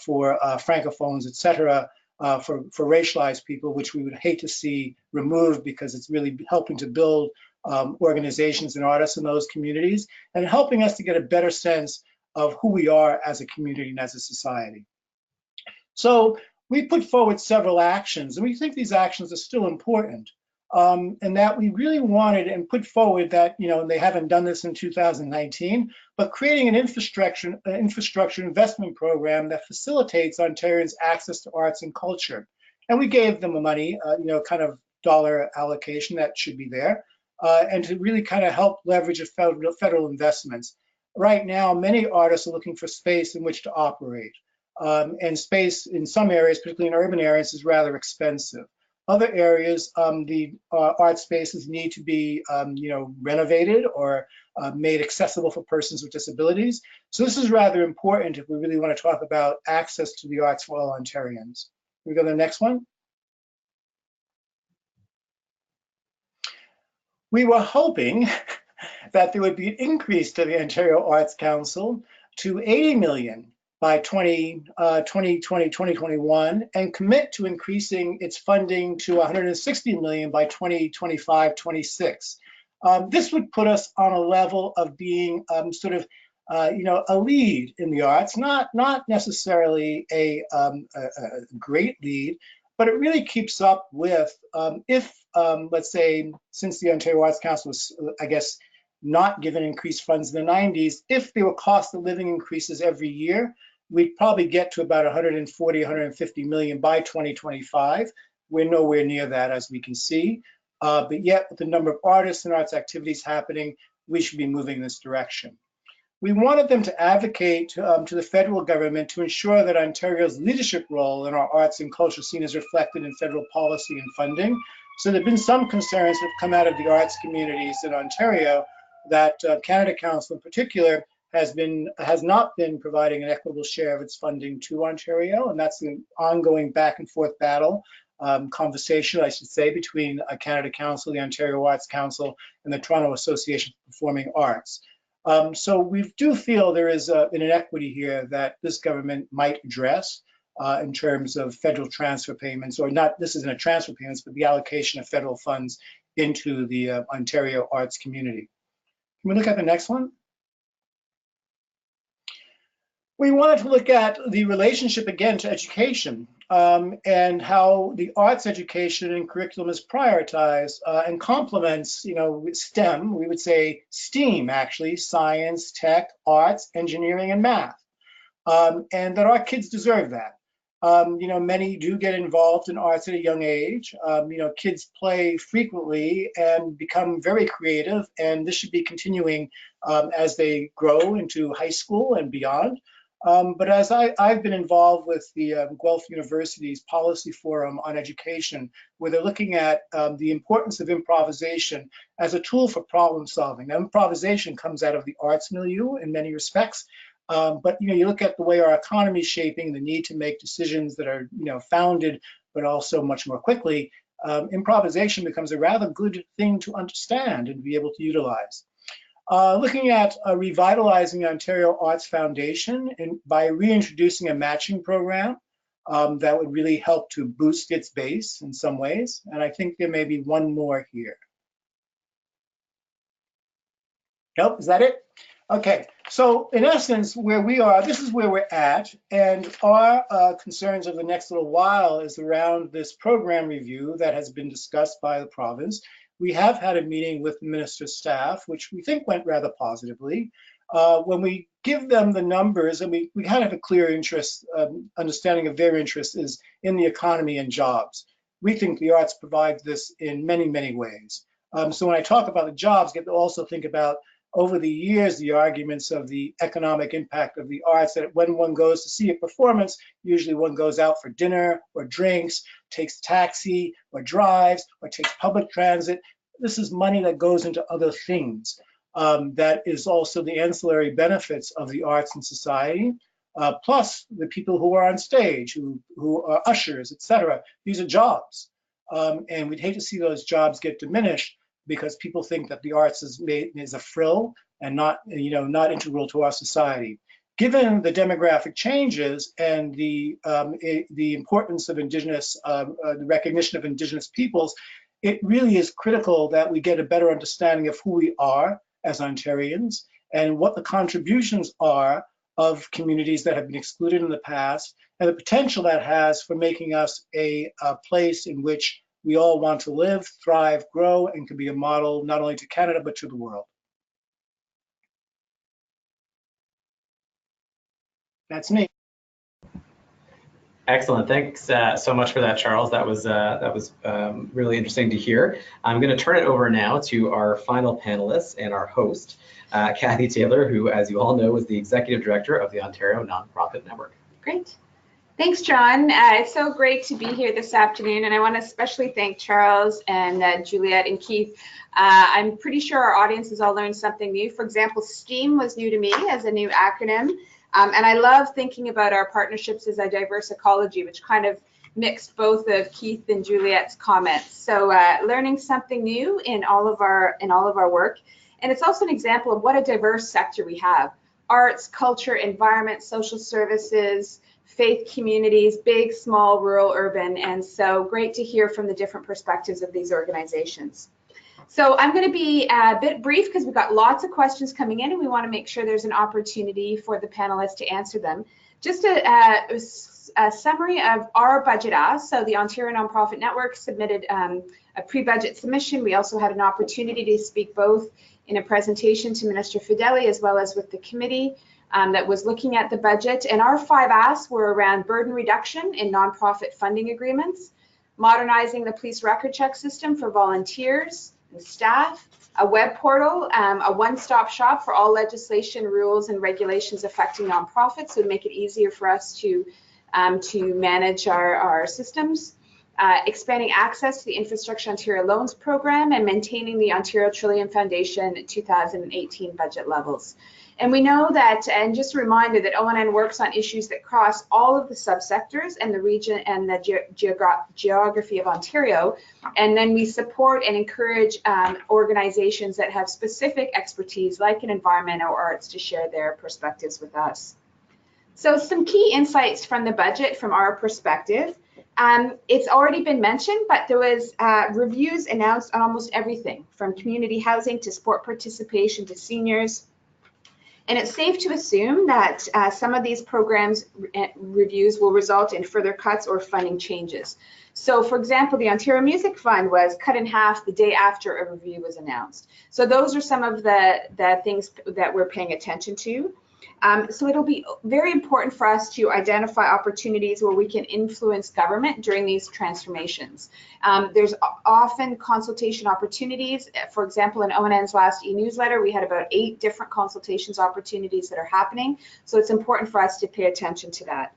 S6: for Francophones, etc., for racialized people, which we would hate to see removed because it's really helping to build organizations and artists in those communities and helping us to get a better sense of who we are as a community and as a society. So we put forward several actions, and we think these actions are still important, and that we really wanted and put forward that, they haven't done this in 2019, but creating an infrastructure investment program that facilitates Ontarians' access to arts and culture. And we gave them the money, kind of dollar allocation that should be there, and to really kind of help leverage federal investments. Right now, many artists are looking for space in which to operate. And space in some areas, particularly in urban areas, is rather expensive. Other areas, the art spaces need to be, renovated or made accessible for persons with disabilities. So this is rather important if we really want to talk about access to the arts for all Ontarians. Can we go to the next one? We were hoping that there would be an increase to the Ontario Arts Council to $80 million by 2021 and commit to increasing its funding to $160 million by 2025-26. This would put us on a level of being sort of, a lead in the arts, not necessarily a great lead, but it really keeps up with if, let's say, since the Ontario Arts Council was, I guess, not given increased funds in the 90s, if there were cost of living increases every year, we'd probably get to about 140, 150 million by 2025. We're nowhere near that, as we can see. But yet, with the number of artists and arts activities happening, we should be moving in this direction. We wanted them to advocate to the federal government to ensure that Ontario's leadership role in our arts and culture scene is reflected in federal policy and funding. So there have been some concerns that have come out of the arts communities in Ontario that Canada Council in particular has not been providing an equitable share of its funding to Ontario, and that's an ongoing back and forth battle, conversation, I should say, between Canada Council, the Ontario Arts Council, and the Toronto Association of Performing Arts. So we do feel there is an inequity here that this government might address in terms of federal transfer payments, or not, this isn't a transfer payments, but the allocation of federal funds into the Ontario arts community. Can we look at the next one? We wanted to look at the relationship again to education and how the arts education and curriculum is prioritized and complements, STEM, we would say STEAM actually, science, tech, arts, engineering, and math, and that our kids deserve that. Many do get involved in arts at a young age. Kids play frequently and become very creative, and this should be continuing as they grow into high school and beyond. But as I've been involved with the Guelph University's Policy Forum on Education, where they're looking at the importance of improvisation as a tool for problem solving. Now, improvisation comes out of the arts milieu in many respects, But you look at the way our economy is shaping, the need to make decisions that are founded, but also much more quickly. Improvisation becomes a rather good thing to understand and be able to utilize. Looking at revitalizing the Ontario Arts Foundation and by reintroducing a matching program that would really help to boost its base in some ways. And I think there may be one more here. Nope, is that it? Okay, so in essence, where we are, this is where we're at, and our concerns of the next little while is around this program review that has been discussed by the province. We have had a meeting with the minister's staff, which we think went rather positively. When we give them the numbers, and we kind of have a clear interest, understanding of their interest is in the economy and jobs. We think the arts provides this in many, many ways. So when I talk about the jobs, get to also think about over the years, the arguments of the economic impact of the arts, that when one goes to see a performance, usually one goes out for dinner or drinks, takes a taxi or drives or takes public transit. This is money that goes into other things. That is also the ancillary benefits of the arts in society, plus the people who are on stage, who are ushers, etc. These are jobs. And we'd hate to see those jobs get diminished because people think that the arts is a frill and not integral to our society. Given the demographic changes and the importance of Indigenous, the recognition of Indigenous peoples, it really is critical that we get a better understanding of who we are as Ontarians and what the contributions are of communities that have been excluded in the past and the potential that has for making us a place in which we all want to live, thrive, grow, and can be a model not only to Canada, but to the world. That's me.
S2: Excellent. Thanks so much for that, Charles. That was really interesting to hear. I'm going to turn it over now to our final panelist and our host, Kathy Taylor, who, as you all know, is the Executive Director of the Ontario Nonprofit Network.
S5: Great. Thanks, John. It's so great to be here this afternoon, and I want to especially thank Charles and Juliette and Keith. I'm pretty sure our audience has all learned something new. For example, STEAM was new to me as a new acronym, and I love thinking about our partnerships as a diverse ecology, which kind of mixed both of Keith and Juliette's comments. So learning something new in all of our work, and it's also an example of what a diverse sector we have: arts, culture, environment, social services, faith communities, big, small, rural, urban, and so great to hear from the different perspectives of these organizations. So I'm going to be a bit brief because we've got lots of questions coming in and we want to make sure there's an opportunity for the panelists to answer them. Just a summary of our budget ask. So the Ontario Nonprofit Network submitted a pre-budget submission. We also had an opportunity to speak both in a presentation to Minister Fedeli as well as with the committee that was looking at the budget. And our 5 asks were around burden reduction in nonprofit funding agreements, modernizing the police record check system for volunteers and staff, a web portal, a one-stop shop for all legislation, rules, and regulations affecting nonprofits, so to make it easier for us to manage our systems, expanding access to the Infrastructure Ontario Loans Program, and maintaining the Ontario Trillium Foundation 2018 budget levels. And we know that, and just a reminder that ONN works on issues that cross all of the subsectors and the region and the geography of Ontario. And then we support and encourage organizations that have specific expertise, like in environment or arts, to share their perspectives with us. So some key insights from the budget from our perspective. It's already been mentioned, but there was reviews announced on almost everything, from community housing to sport participation to seniors. And it's safe to assume that some of these programs reviews will result in further cuts or funding changes. So for example, the Ontario Music Fund was cut in half the day after a review was announced. So those are some of the things that we're paying attention to. So it'll be very important for us to identify opportunities where we can influence government during these transformations. There's often consultation opportunities. For example, in ONN's last e-newsletter, we had about 8 different consultations opportunities that are happening. So it's important for us to pay attention to that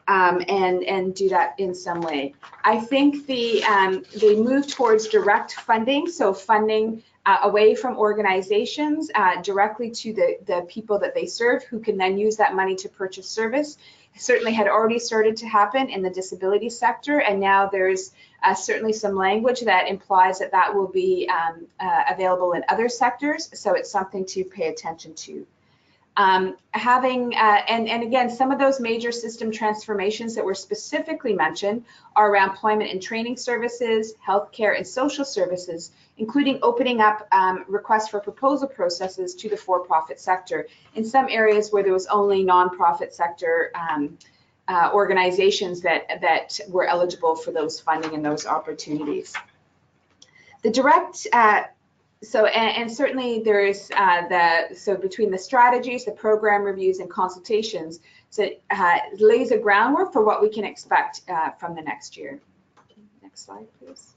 S5: and do that in some way. I think they move towards direct funding, so funding away from organizations directly to the people that they serve, who can then use that money to purchase service. Certainly had already started to happen in the disability sector, and now there's certainly some language that implies that that will be available in other sectors, so it's something to pay attention to. And again, some of those major system transformations that were specifically mentioned are around employment and training services, healthcare and social services, including opening up requests for proposal processes to the for-profit sector in some areas where there was only non-profit sector organizations that were eligible for those funding and those opportunities. The direct and certainly there's so between the strategies, the program reviews, and consultations, so it lays a groundwork for what we can expect from the next year. Next slide, please.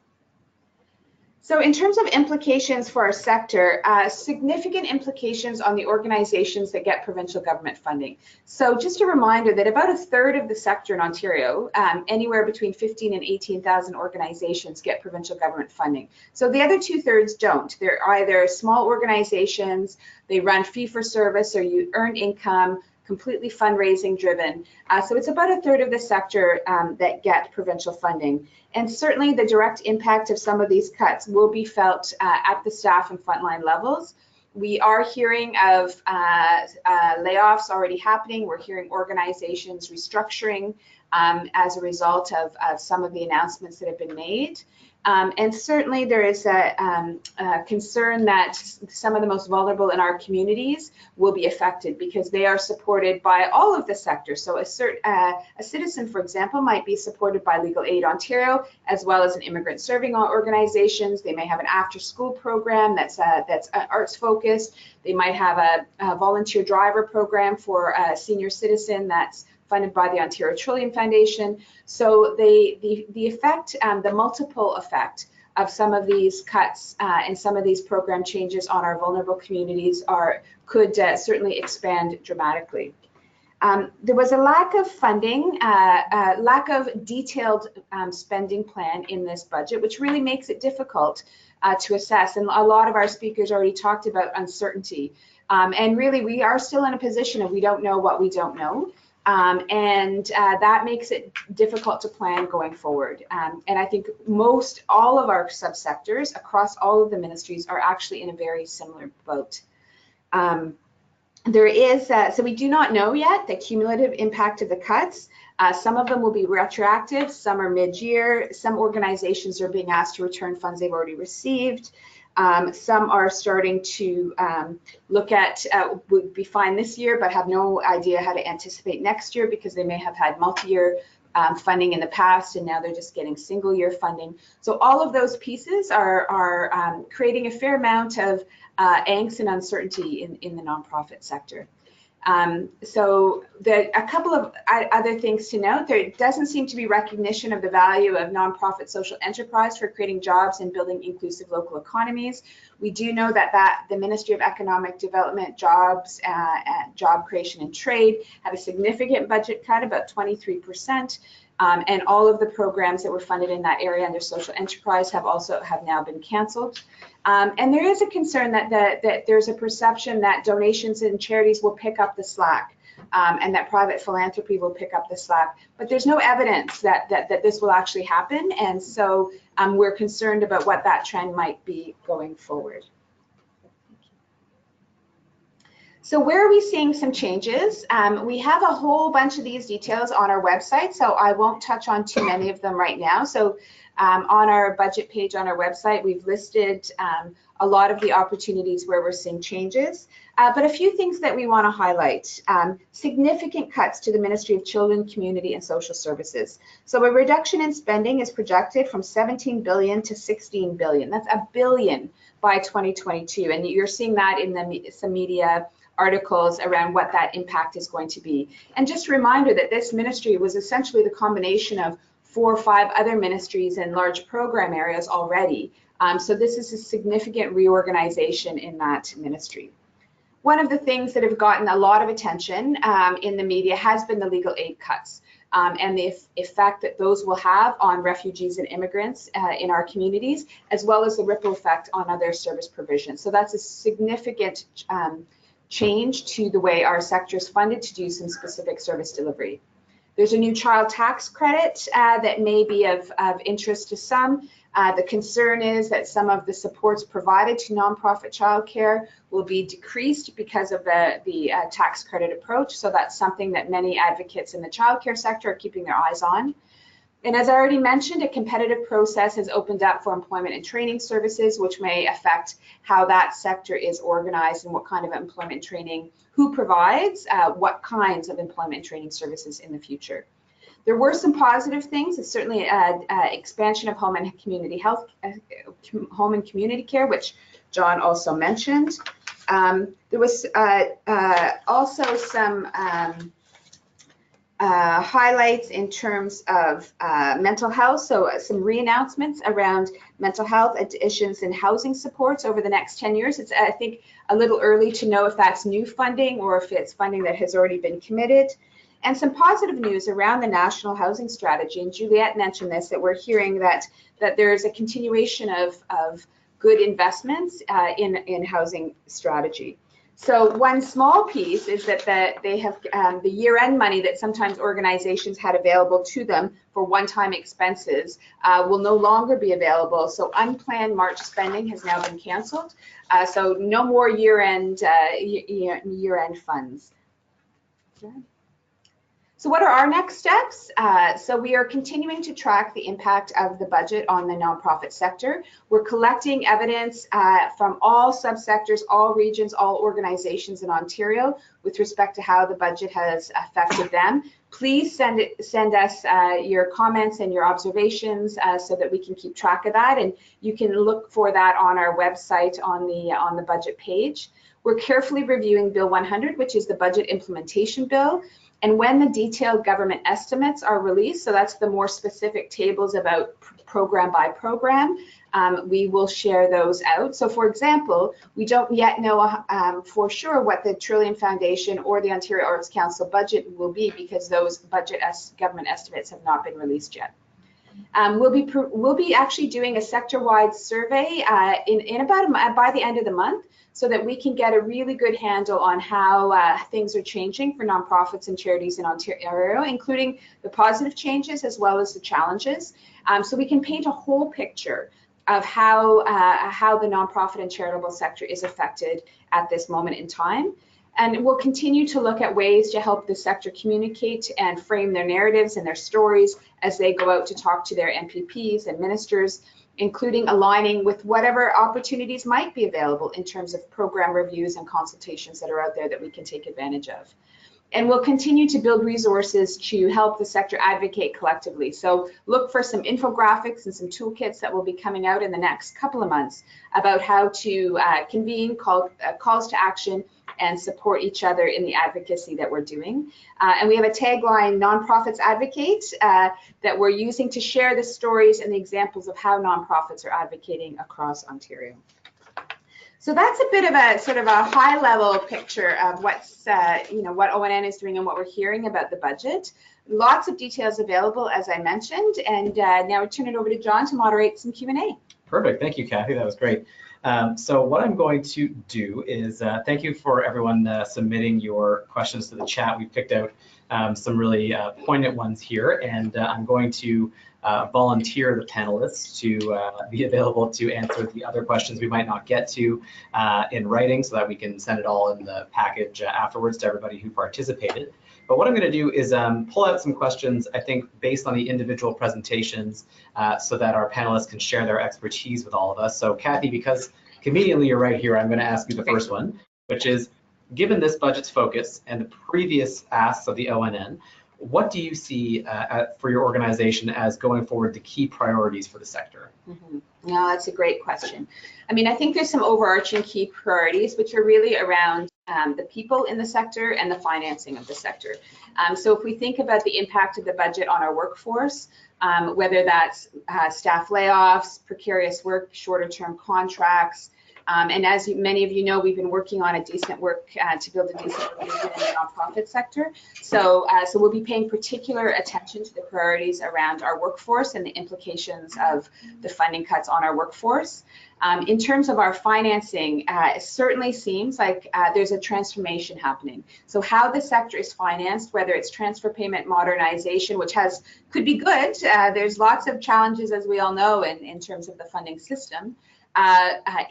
S5: So in terms of implications for our sector, significant implications on the organizations that get provincial government funding. So just a reminder that about a third of the sector in Ontario, anywhere between 15 and 18,000 organizations get provincial government funding. So the other 2/3 don't. They're either small organizations, they run fee for service, or you earn income, completely fundraising driven. So it's about a third of the sector that get provincial funding. And certainly the direct impact of some of these cuts will be felt at the staff and frontline levels. We are hearing of layoffs already happening. We're hearing organizations restructuring as a result of some of the announcements that have been made. And certainly there is a concern that some of the most vulnerable in our communities will be affected because they are supported by all of the sectors. So a citizen, for example, might be supported by Legal Aid Ontario, as well as an immigrant serving organizations. They may have an after-school program that's arts focused. They might have a volunteer driver program for a senior citizen that's funded by the Ontario Trillium Foundation. So the effect, the multiple effect of some of these cuts and some of these program changes on our vulnerable communities could certainly expand dramatically. There was a lack of funding, lack of detailed spending plan in this budget, which really makes it difficult to assess. And a lot of our speakers already talked about uncertainty. And really, we are still in a position of we don't know what we don't know. That makes it difficult to plan going forward. And I think all of our subsectors across all of the ministries are actually in a very similar boat. There is, so we do not know yet the cumulative impact of the cuts. Some of them will be retroactive, some are mid-year, some organizations are being asked to return funds they've already received. Some are starting to look at would be fine this year, but have no idea how to anticipate next year because they may have had multi-year funding in the past, and now they're just getting single-year funding. So all of those pieces are creating a fair amount of angst and uncertainty in the nonprofit sector. So a couple of other things to note: there doesn't seem to be recognition of the value of nonprofit social enterprise for creating jobs and building inclusive local economies. We do know that the Ministry of Economic Development, Jobs, Job Creation and Trade had a significant budget cut, about 23%. And all of the programs that were funded in that area under social enterprise have now been canceled. And there is a concern that there's a perception that donations and charities will pick up the slack, and that private philanthropy will pick up the slack. But there's no evidence that this will actually happen, and so we're concerned about what that trend might be going forward. So where are we seeing some changes? We have a whole bunch of these details on our website, so I won't touch on too many of them right now. So on our budget page on our website, we've listed a lot of the opportunities where we're seeing changes, but a few things that we want to highlight. Significant cuts to the Ministry of Children, Community and Social Services. So a reduction in spending is projected from 17 billion to 16 billion. That's $1 billion by 2022, and you're seeing that in some media articles around what that impact is going to be. And just a reminder that this ministry was essentially the combination of 4 or 5 other ministries and large program areas already. So this is a significant reorganization in that ministry. One of the things that have gotten a lot of attention in the media has been the legal aid cuts. and the effect that those will have on refugees and immigrants in our communities, as well as the ripple effect on other service provision. So that's a significant change to the way our sector is funded to do some specific service delivery. There's a new child tax credit that may be of interest to some. The concern is that some of the supports provided to nonprofit childcare will be decreased because of the tax credit approach. So that's something that many advocates in the childcare sector are keeping their eyes on. And as I already mentioned, a competitive process has opened up for employment and training services, which may affect how that sector is organized and what kind of employment training, who provides what kinds of employment and training services in the future. There were some positive things. It's certainly expansion of home and community health, home and community care, which John also mentioned. There was also some highlights in terms of mental health, so some re-announcements around mental health additions and housing supports over the next 10 years. It's, I think, a little early to know if that's new funding or if it's funding that has already been committed. And some positive news around the national housing strategy, and Juliette mentioned this, that we're hearing that there's a continuation of good investments in housing strategy. So one small piece is that they have the year-end money that sometimes organizations had available to them for one-time expenses will no longer be available. So unplanned March spending has now been canceled. So no more year-end funds. Okay. So what are our next steps? So we are continuing to track the impact of the budget on the nonprofit sector. We're collecting evidence from all subsectors, all regions, all organizations in Ontario with respect to how the budget has affected them. Please send us your comments and your observations so that we can keep track of that. And you can look for that on our website on the budget page. We're carefully reviewing Bill 100, which is the budget implementation bill. And when the detailed government estimates are released, so that's the more specific tables about program by program, we will share those out. So for example, we don't yet know for sure what the Trillium Foundation or the Ontario Arts Council budget will be because those government estimates have not been released yet. We'll be actually doing a sector-wide survey in about by the end of the month, so that we can get a really good handle on how things are changing for nonprofits and charities in Ontario, including the positive changes as well as the challenges. So we can paint a whole picture of how the nonprofit and charitable sector is affected at this moment in time. And we'll continue to look at ways to help the sector communicate and frame their narratives and their stories as they go out to talk to their MPPs and ministers, including aligning with whatever opportunities might be available in terms of program reviews and consultations that are out there that we can take advantage of. And we'll continue to build resources to help the sector advocate collectively. So look for some infographics and some toolkits that will be coming out in the next couple of months about how to convene calls to action and support each other in the advocacy that we're doing. And we have a tagline, Nonprofits Advocate, that we're using to share the stories and the examples of how nonprofits are advocating across Ontario. So that's a bit of a sort of a high-level picture of what's, what ONN is doing and what we're hearing about the budget. Lots of details available, as I mentioned, and now I turn it over to John to moderate some Q&A.
S2: Perfect, thank you, Kathy, that was great. So what I'm going to do is thank you for everyone submitting your questions to the chat. We picked out some really poignant ones here, and I'm going to volunteer the panelists to be available to answer the other questions we might not get to in writing, so that we can send it all in the package afterwards to everybody who participated. But what I'm going to do is pull out some questions, I think, based on the individual presentations so that our panelists can share their expertise with all of us. So Kathy, because conveniently you're right here, I'm going to ask you the first one, which is, given this budget's focus and the previous asks of the ONN, what do you see for your organization as going forward the key priorities for the sector?
S5: Mm-hmm. No, that's a great question. I mean, I think there's some overarching key priorities, which are really around the people in the sector and the financing of the sector. So if we think about the impact of the budget on our workforce, whether that's staff layoffs, precarious work, shorter term contracts, And as many of you know, we've been working on to build a decent work vision in the nonprofit sector. So we'll be paying particular attention to the priorities around our workforce and the implications of the funding cuts on our workforce. In terms of our financing, it certainly seems like there's a transformation happening. So how the sector is financed, whether it's transfer payment modernization, which could be good. There's lots of challenges, as we all know, in terms of the funding system.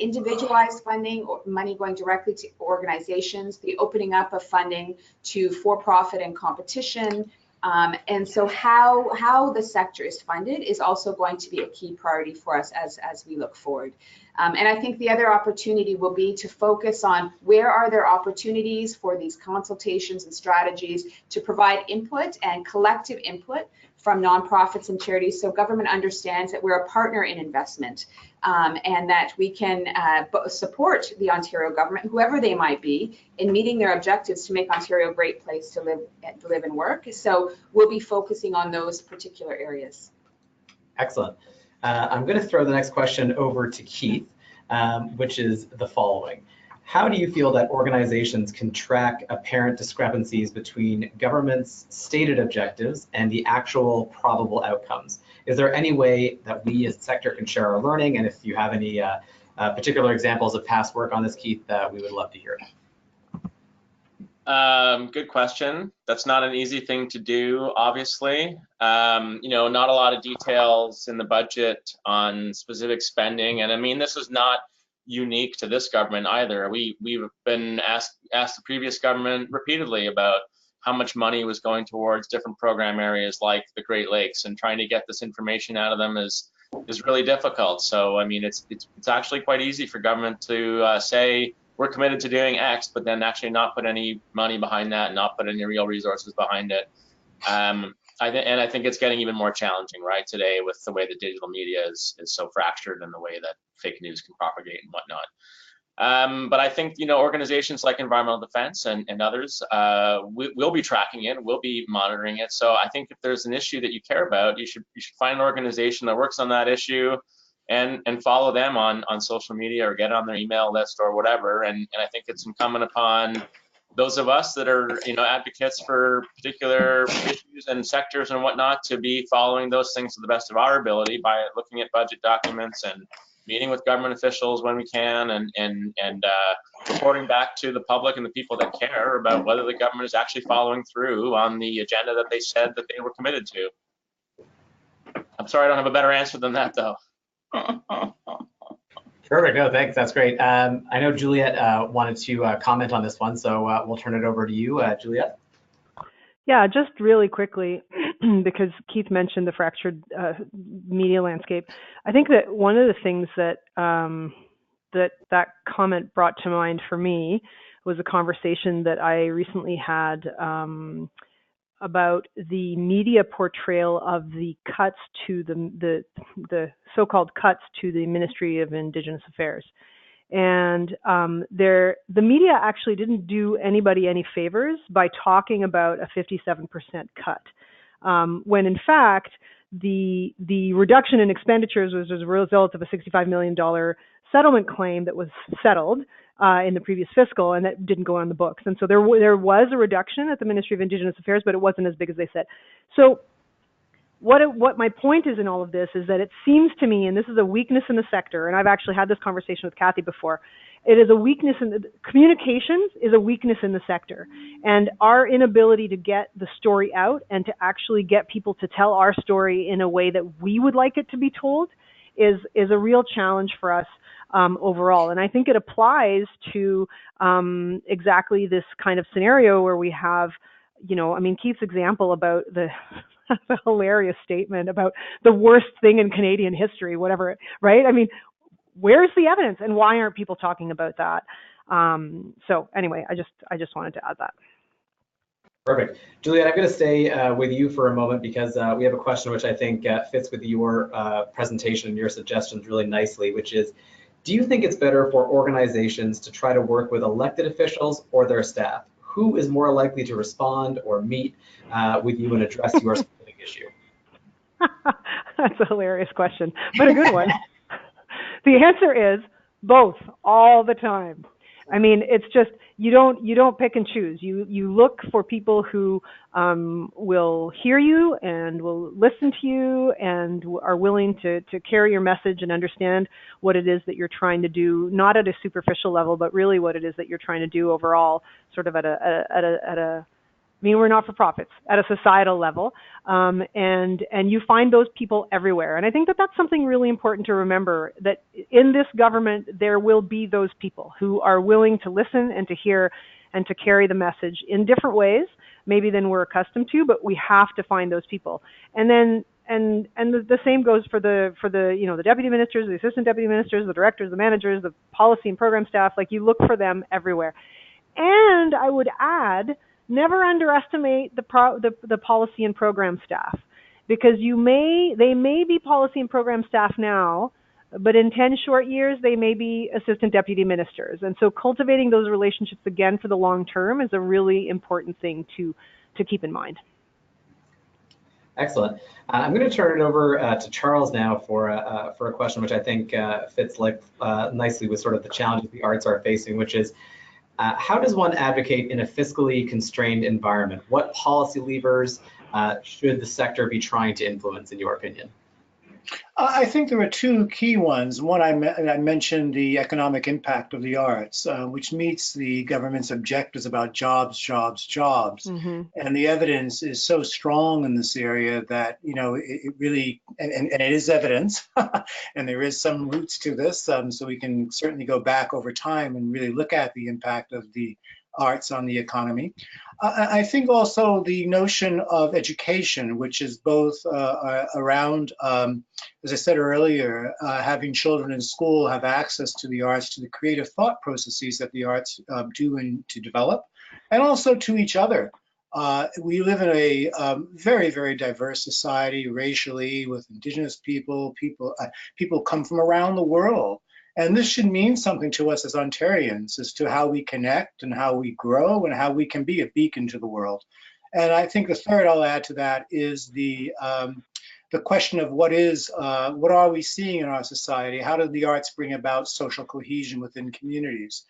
S5: Individualized funding, or money going directly to organizations, the opening up of funding to for-profit and competition. And so how the sector is funded is also going to be a key priority for us as we look forward. And I think the other opportunity will be to focus on where are there opportunities for these consultations and strategies to provide input and collective input from nonprofits and charities, so government understands that we're a partner in investment, and that we can support the Ontario government, whoever they might be, in meeting their objectives to make Ontario a great place to live and work. So we'll be focusing on those particular areas.
S2: Excellent. I'm going to throw the next question over to Keith, which is the following. How do you feel that organizations can track apparent discrepancies between government's stated objectives and the actual probable outcomes? Is there any way that we as a sector can share our learning? And if you have any particular examples of past work on this, Keith, we would love to hear it.
S3: Good question. That's not an easy thing to do, obviously. Not a lot of details in the budget on specific spending. And I mean, this is not unique to this government either. We've been asked the previous government repeatedly about how much money was going towards different program areas like the Great Lakes, and trying to get this information out of them is really difficult. So I mean, it's actually quite easy for government to say we're committed to doing X, but then actually not put any money behind that, and not put any real resources behind it. I think it's getting even more challenging, right, today with the way the digital media is so fractured, and the way that fake news can propagate and whatnot. But I think, organizations like Environmental Defense and others will be tracking it, will be monitoring it. So I think if there's an issue that you care about, you should find an organization that works on that issue and follow them on social media, or get on their email list or whatever. And I think it's incumbent upon those of us that are, advocates for particular issues and sectors and whatnot, to be following those things to the best of our ability by looking at budget documents and meeting with government officials when we can, and reporting back to the public and the people that care about whether the government is actually following through on the agenda that they said that they were committed to. I'm sorry I don't have a better answer than that, though.
S2: Perfect. No, thanks. That's great. I know Juliette wanted to comment on this one, so we'll turn it over to you, Juliette.
S4: Yeah, just really quickly, because Keith mentioned the fractured media landscape. I think that one of the things that that comment brought to mind for me was a conversation that I recently had about the media portrayal of the cuts to the so-called cuts to the Ministry of Indigenous Affairs. And the media actually didn't do anybody any favors by talking about a 57% cut, when in fact the reduction in expenditures was as a result of a $65 million settlement claim that was settled in the previous fiscal, and that didn't go on the books. And so there was a reduction at the Ministry of Indigenous Affairs, but it wasn't as big as they said. So what my point is in all of this is that it seems to me, and this is a weakness in the sector, and I've actually had this conversation with Kathy before, it is a weakness in communications is a weakness in the sector, and our inability to get the story out and to actually get people to tell our story in a way that we would like it to be told is a real challenge for us overall. And I think it applies to exactly this kind of scenario where we have, Keith's example about the hilarious statement about the worst thing in Canadian history, whatever, right? I mean, where's the evidence, and why aren't people talking about that? So anyway, I just wanted to add that.
S2: Perfect. Juliette, I'm going to stay with you for a moment, because we have a question which I think fits with your presentation and your suggestions really nicely, which is, do you think it's better for organizations to try to work with elected officials or their staff? Who is more likely to respond or meet with you and address your specific issue?
S4: That's a hilarious question, but a good one. The answer is Both, all the time. I mean, it's just you don't pick and choose. You look for people who will hear you and will listen to you and are willing to carry your message and understand what it is that you're trying to do, not at a superficial level, but really what it is that you're trying to do overall, sort of at a I mean, we're not for profits at a societal level, and you find those people everywhere. And I think that that's something really important to remember, that in this government there will be those people who are willing to listen and to hear and to carry the message in different ways, maybe than we're accustomed to. But we have to find those people. And then the same goes for the the deputy ministers, the assistant deputy ministers, the directors, the managers, the policy and program staff. Like, you look for them everywhere. And I would add, never underestimate the policy and program staff, because they may be policy and program staff now, but in 10 short years they may be assistant deputy ministers. And so cultivating those relationships again for the long term is a really important thing to keep in mind.
S2: Excellent. I'm going to turn it over to Charles now for a question which I think fits nicely with sort of the challenges the arts are facing, which is, how does one advocate in a fiscally constrained environment? What policy levers should the sector be trying to influence, in your opinion?
S6: I think there are two key ones. One, I mentioned the economic impact of the arts, which meets the government's objectives about jobs, jobs, jobs.
S4: Mm-hmm.
S6: And the evidence is so strong in this area that, it really, and it is evidence, and there is some roots to this, so we can certainly go back over time and really look at the impact of the arts on the economy. I think also the notion of education, which is both around, as I said earlier, having children in school have access to the arts, to the creative thought processes that the arts do and to develop, and also to each other. We live in a very, very diverse society racially, with Indigenous people come from around the world. And this should mean something to us as Ontarians as to how we connect and how we grow and how we can be a beacon to the world. And I think the third I'll add to that is the question of what are we seeing in our society? How do the arts bring about social cohesion within communities?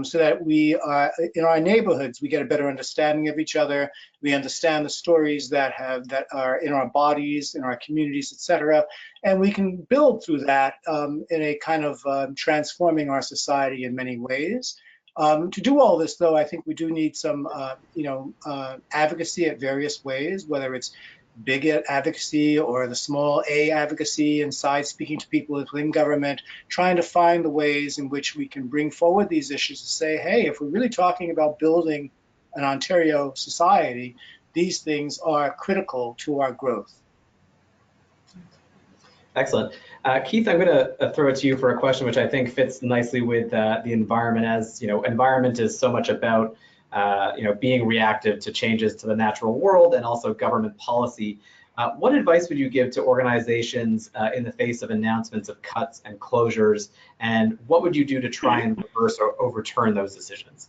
S6: So that we are in our neighborhoods, we get a better understanding of each other. We understand the stories that are in our bodies, in our communities, etc. And we can build through that in a kind of transforming our society in many ways. To do all this, though, I think we do need some, advocacy at various ways, whether it's big advocacy or the small a advocacy inside, speaking to people within government, trying to find the ways in which we can bring forward these issues to say, hey, if we're really talking about building an Ontario society, these things are critical to our growth.
S2: Excellent. Keith, I'm going to throw it to you for a question which I think fits nicely with the environment. As environment is so much about being reactive to changes to the natural world and also government policy. What advice would you give to organizations in the face of announcements of cuts and closures, and what would you do to try and reverse or overturn those decisions?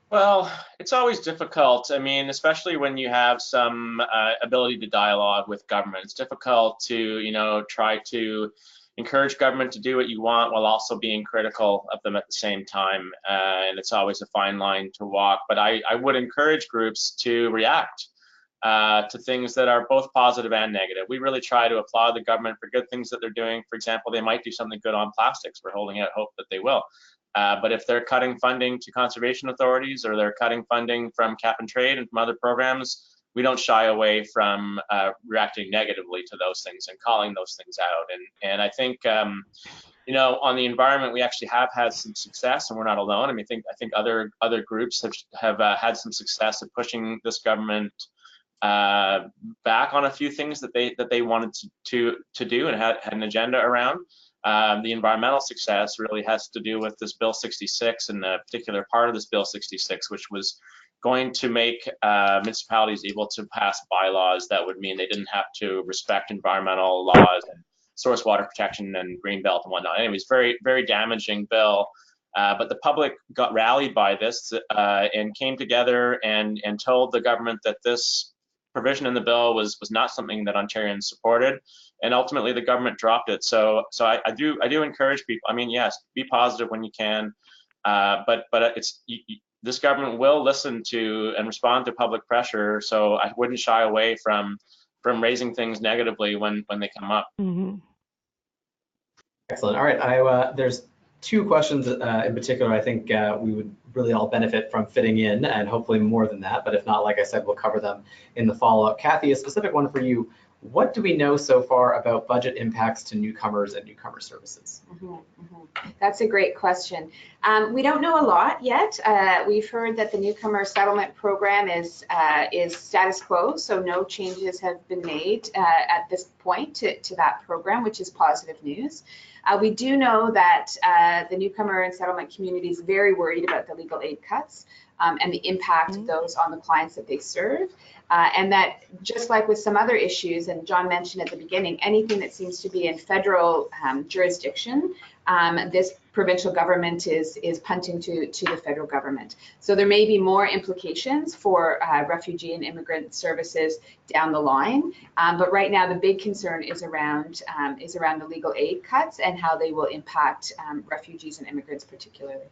S3: Well, it's always difficult. I mean, especially when you have some ability to dialogue with government. It's difficult to, try to encourage government to do what you want while also being critical of them at the same time. And it's always a fine line to walk. But I would encourage groups to react to things that are both positive and negative. We really try to applaud the government for good things that they're doing. For example, they might do something good on plastics. We're holding out hope that they will. But if they're cutting funding to conservation authorities, or they're cutting funding from cap and trade and from other programs, we don't shy away from reacting negatively to those things and calling those things out. And I think, on the environment, we actually have had some success, and we're not alone. I mean, I think other groups have had some success at pushing this government back on a few things that they wanted to do and had an agenda around. The environmental success really has to do with this Bill 66, and a particular part of this Bill 66, which was going to make municipalities able to pass bylaws that would mean they didn't have to respect environmental laws and source water protection and green belt and whatnot. Anyways, very, very damaging bill. But the public got rallied by this and came together and told the government that this provision in the bill was not something that Ontarians supported, and ultimately the government dropped it. So I do encourage people. I mean, yes, be positive when you can, but this government will listen to and respond to public pressure. So I wouldn't shy away from raising things negatively when they come up.
S4: Mm-hmm.
S2: Excellent. All right, there's two questions in particular I think we would really all benefit from fitting in, and hopefully more than that, but if not, like I said, we'll cover them in the follow-up. Kathy, a specific one for you. What do we know so far about budget impacts to newcomers and newcomer services?
S5: That's a great question. We don't know a lot yet. We've heard that the newcomer settlement program is status quo, so no changes have been made at this point to that program, which is positive news. We do know that the newcomer and settlement community is very worried about the legal aid cuts and the impact of those on the clients that they serve. And that just like with some other issues, and John mentioned at the beginning, anything that seems to be in federal jurisdiction, this provincial government is punting to the federal government. So there may be more implications for refugee and immigrant services down the line. But right now, the big concern is around the legal aid cuts and how they will impact refugees and immigrants particularly.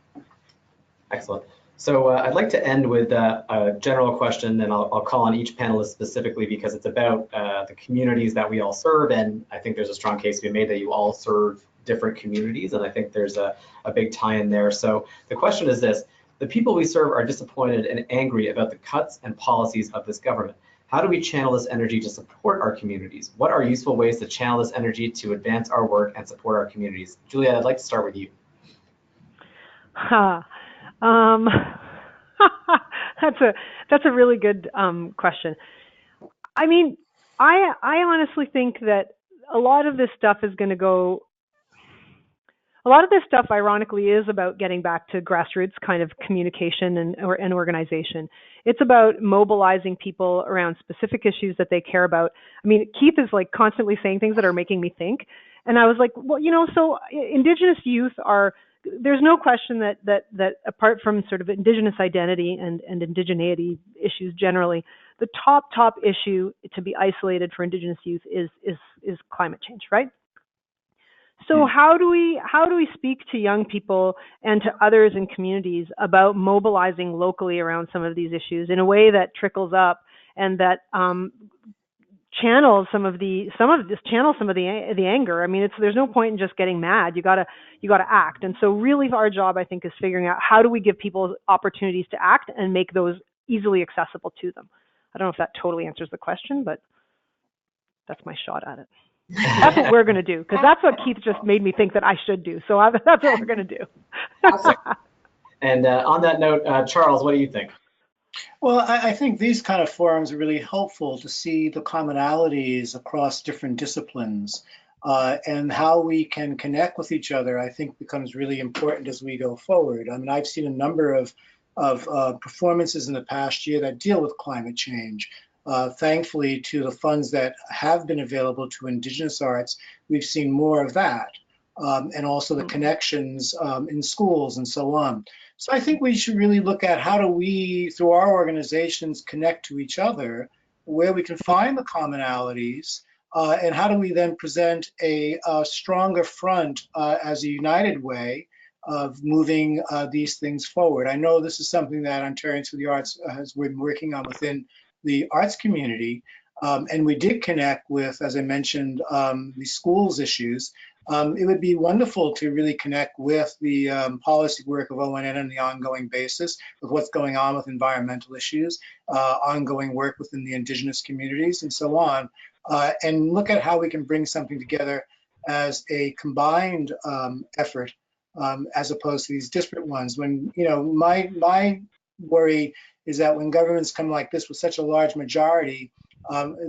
S2: Excellent. So I'd like to end with a general question, and I'll call on each panelist specifically because it's about the communities that we all serve, and I think there's a strong case to be made that you all serve different communities, and I think there's a big tie-in there. So the question is this: the people we serve are disappointed and angry about the cuts and policies of this government. How do we channel this energy to support our communities? What are useful ways to channel this energy to advance our work and support our communities? Juliette, I'd like to start with you.
S4: That's a really good question. I mean, I honestly think that a lot of this stuff is going to go. A lot of this stuff, ironically, is about getting back to grassroots kind of communication and organization. It's about mobilizing people around specific issues that they care about. I mean, Keith is like constantly saying things that are making me think, and I was like, well, you know, so Indigenous youth are. There's no question that apart from sort of Indigenous identity and indigeneity issues generally, the top issue to be isolated for Indigenous youth is climate change, right? So how do we speak to young people and to others in communities about mobilizing locally around some of these issues in a way that trickles up and that channels some of the anger. I mean, there's no point in just getting mad. You gotta act. And so really our job, I think, is figuring out how do we give people opportunities to act and make those easily accessible to them. I don't know if that totally answers the question, but that's my shot at it. That's what we're going to do, because that's what Keith just made me think that I should do. So that's what we're going to do.
S2: And on that note, Charles, what do you think?
S6: Well, I think these kind of forums are really helpful to see the commonalities across different disciplines, and how we can connect with each other, I think becomes really important as we go forward. I mean, I've seen a number of performances in the past year that deal with climate change. Thankfully, to the funds that have been available to Indigenous arts, we've seen more of that, and also the connections in schools and so on. So I think we should really look at how do we, through our organizations, connect to each other, where we can find the commonalities, and how do we then present a stronger front as a united way of moving these things forward. I know this is something that Ontarians for the Arts has been working on within the arts community, and we did connect with, as I mentioned, the schools issues. It would be wonderful to really connect with the policy work of ONN on the ongoing basis of what's going on with environmental issues, ongoing work within the Indigenous communities, and so on, and look at how we can bring something together as a combined effort, as opposed to these disparate ones. When, you know, my worry is that when governments come like this with such a large majority,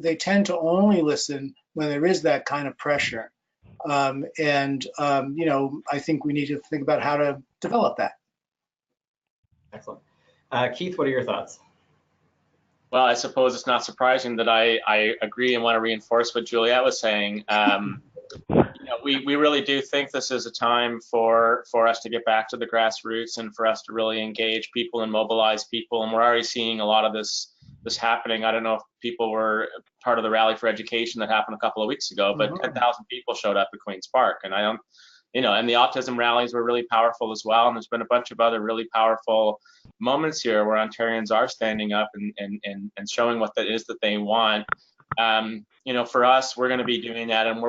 S6: they tend to only listen when there is that kind of pressure. You know, I think we need to think about how to develop that.
S2: Excellent. Keith, what are your thoughts?
S3: Well, I suppose it's not surprising that I agree and want to reinforce what Juliette was saying. You know, we really do think this is a time for us to get back to the grassroots and for us to really engage people and mobilize people. And we're already seeing a lot of this this happening. I don't know if people were part of the Rally for Education that happened a couple of weeks ago, but 10,000 people showed up at Queen's Park, and I don't, you know, and the autism rallies were really powerful as well. And there's been a bunch of other really powerful moments here where Ontarians are standing up and showing what that is that they want. You know, for us, we're going to be doing that, and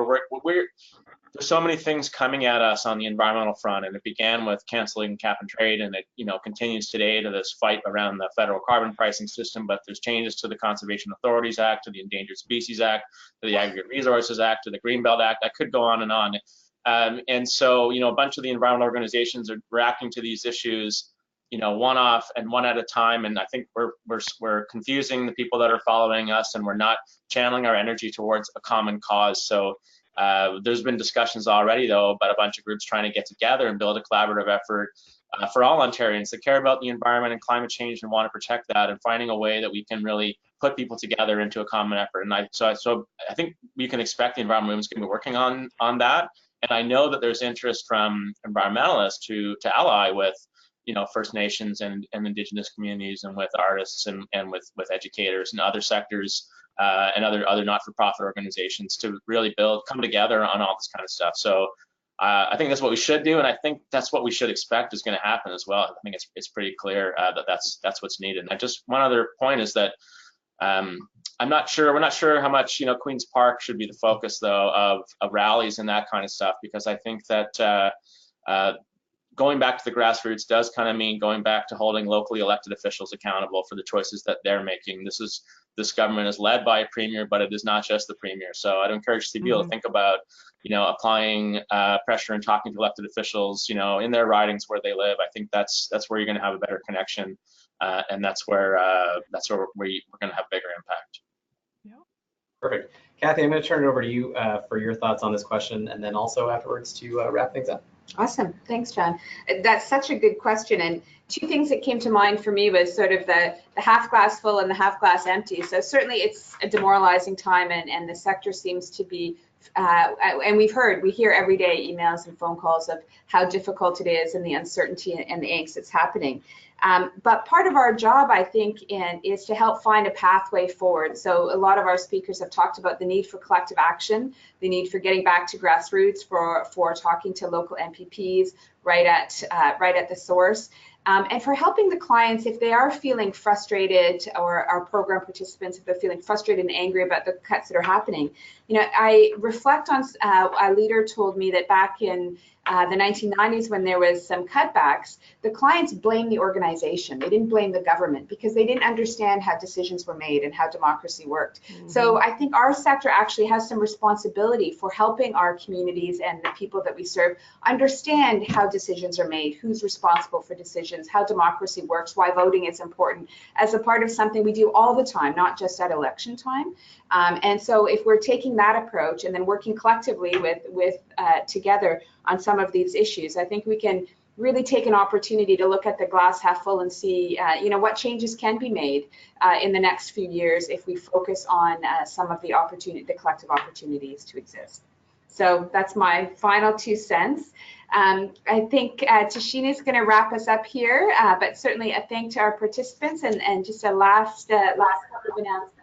S3: there's so many things coming at us on the environmental front, and it began with canceling cap and trade, and it, you know, continues today to this fight around the federal carbon pricing system. But there's changes to the Conservation Authorities Act, to the Endangered Species Act, to the Aggregate Resources Act, to the Greenbelt Act. I could go on and on. And so, you know, a bunch of the environmental organizations are reacting to these issues, you know, one off and one at a time. And I think we're confusing the people that are following us, and we're not channeling our energy towards a common cause. So there's been discussions already, though, about a bunch of groups trying to get together and build a collaborative effort for all Ontarians that care about the environment and climate change and want to protect that, and finding a way that we can really put people together into a common effort. And so I think we can expect the environment movement is going to be working on that. And I know that there's interest from environmentalists to ally with, you know, First Nations and Indigenous communities, and with artists and with educators and other sectors and other not-for-profit organizations to really come together on all this kind of stuff. So I think that's what we should do, and I think that's what we should expect is going to happen as well. I think it's pretty clear that that's what's needed. And just one other point is that we're not sure how much, you know, Queen's Park should be the focus, though, of rallies and that kind of stuff, because I think that going back to the grassroots does kind of mean going back to holding locally elected officials accountable for the choices that they're making. This government is led by a premier, but it is not just the premier. So I'd encourage people to think about, you know, applying pressure and talking to elected officials, you know, in their ridings where they live. I think that's where you're going to have a better connection, and that's where we're going to have bigger impact.
S4: Yeah.
S2: Perfect. Kathy, I'm going to turn it over to you for your thoughts on this question, and then also afterwards to wrap things up.
S5: Awesome. Thanks, John. That's such a good question. And two things that came to mind for me was sort of the half glass full and the half glass empty. So certainly it's a demoralizing time, and the sector seems to be, and we hear every day emails and phone calls of how difficult it is and the uncertainty and the angst that's happening. But part of our job, I think, is to help find a pathway forward. So a lot of our speakers have talked about the need for collective action, the need for getting back to grassroots, for talking to local MPPs right at the source, and for helping the clients if they are feeling frustrated, or our program participants if they're feeling frustrated and angry about the cuts that are happening. You know, I reflect on a leader told me that back in the 1990s, when there was some cutbacks, the clients blamed the organization. They didn't blame the government, because they didn't understand how decisions were made and how democracy worked. So I think our sector actually has some responsibility for helping our communities and the people that we serve understand how decisions are made, who's responsible for decisions, how democracy works, why voting is important, as a part of something we do all the time, not just at election time. And so if we're taking that approach and then working collectively with together on some of these issues, I think we can really take an opportunity to look at the glass half full and see, you know, what changes can be made in the next few years if we focus on some of the collective opportunities to exist. So that's my final 2 cents. I think Tashina is going to wrap us up here, but certainly a thank to our participants, and just a last couple of announcements.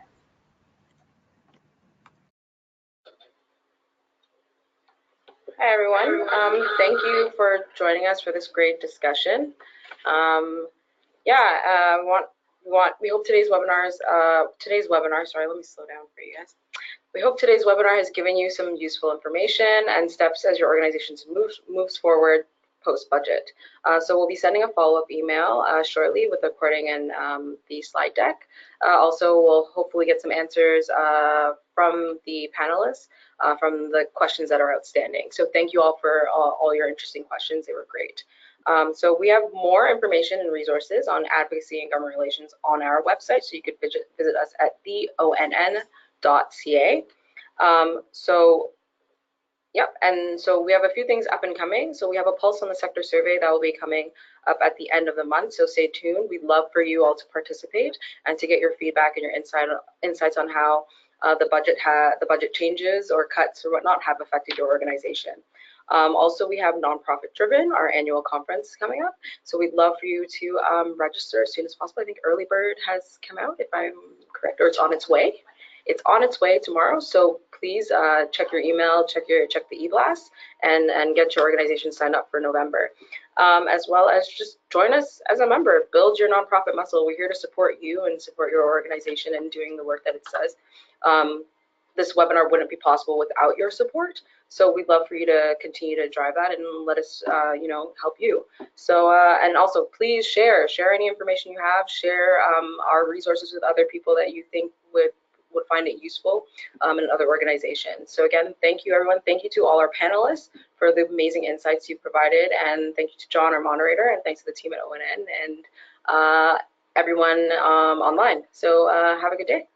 S1: Hi, everyone. Thank you for joining us for this great discussion. We hope today's webinar, sorry, let me slow down for you guys. We hope today's webinar has given you some useful information and steps as your organization moves forward post-budget. So we'll be sending a follow-up email shortly with the recording and the slide deck. Also, we'll hopefully get some answers from the panelists from the questions that are outstanding. So thank you all for all your interesting questions. They were great. So we have more information and resources on advocacy and government relations on our website, so you could visit us at theonn.ca. And so we have a few things up and coming. So we have a Pulse on the Sector survey that will be coming up at the end of the month, so stay tuned. We'd love for you all to participate and to get your feedback and your insights on how the budget changes or cuts or whatnot have affected your organization. Also, we have Nonprofit Driven, our annual conference coming up. So we'd love for you to register as soon as possible. I think Early Bird has come out, if I'm correct, or it's on its way. It's on its way tomorrow, so please check your email, check the e-blast, and get your organization signed up for November. As well as just join us as a member, build your nonprofit muscle. We're here to support you and support your organization in doing the work that it says. This webinar wouldn't be possible without your support, so we'd love for you to continue to drive that and let us, help you. So, and also please share any information you have, share our resources with other people that you think would find it useful in other organizations. So again, thank you everyone. Thank you to all our panelists for the amazing insights you've provided, and thank you to John, our moderator, and thanks to the team at ONN and everyone online. So have a good day.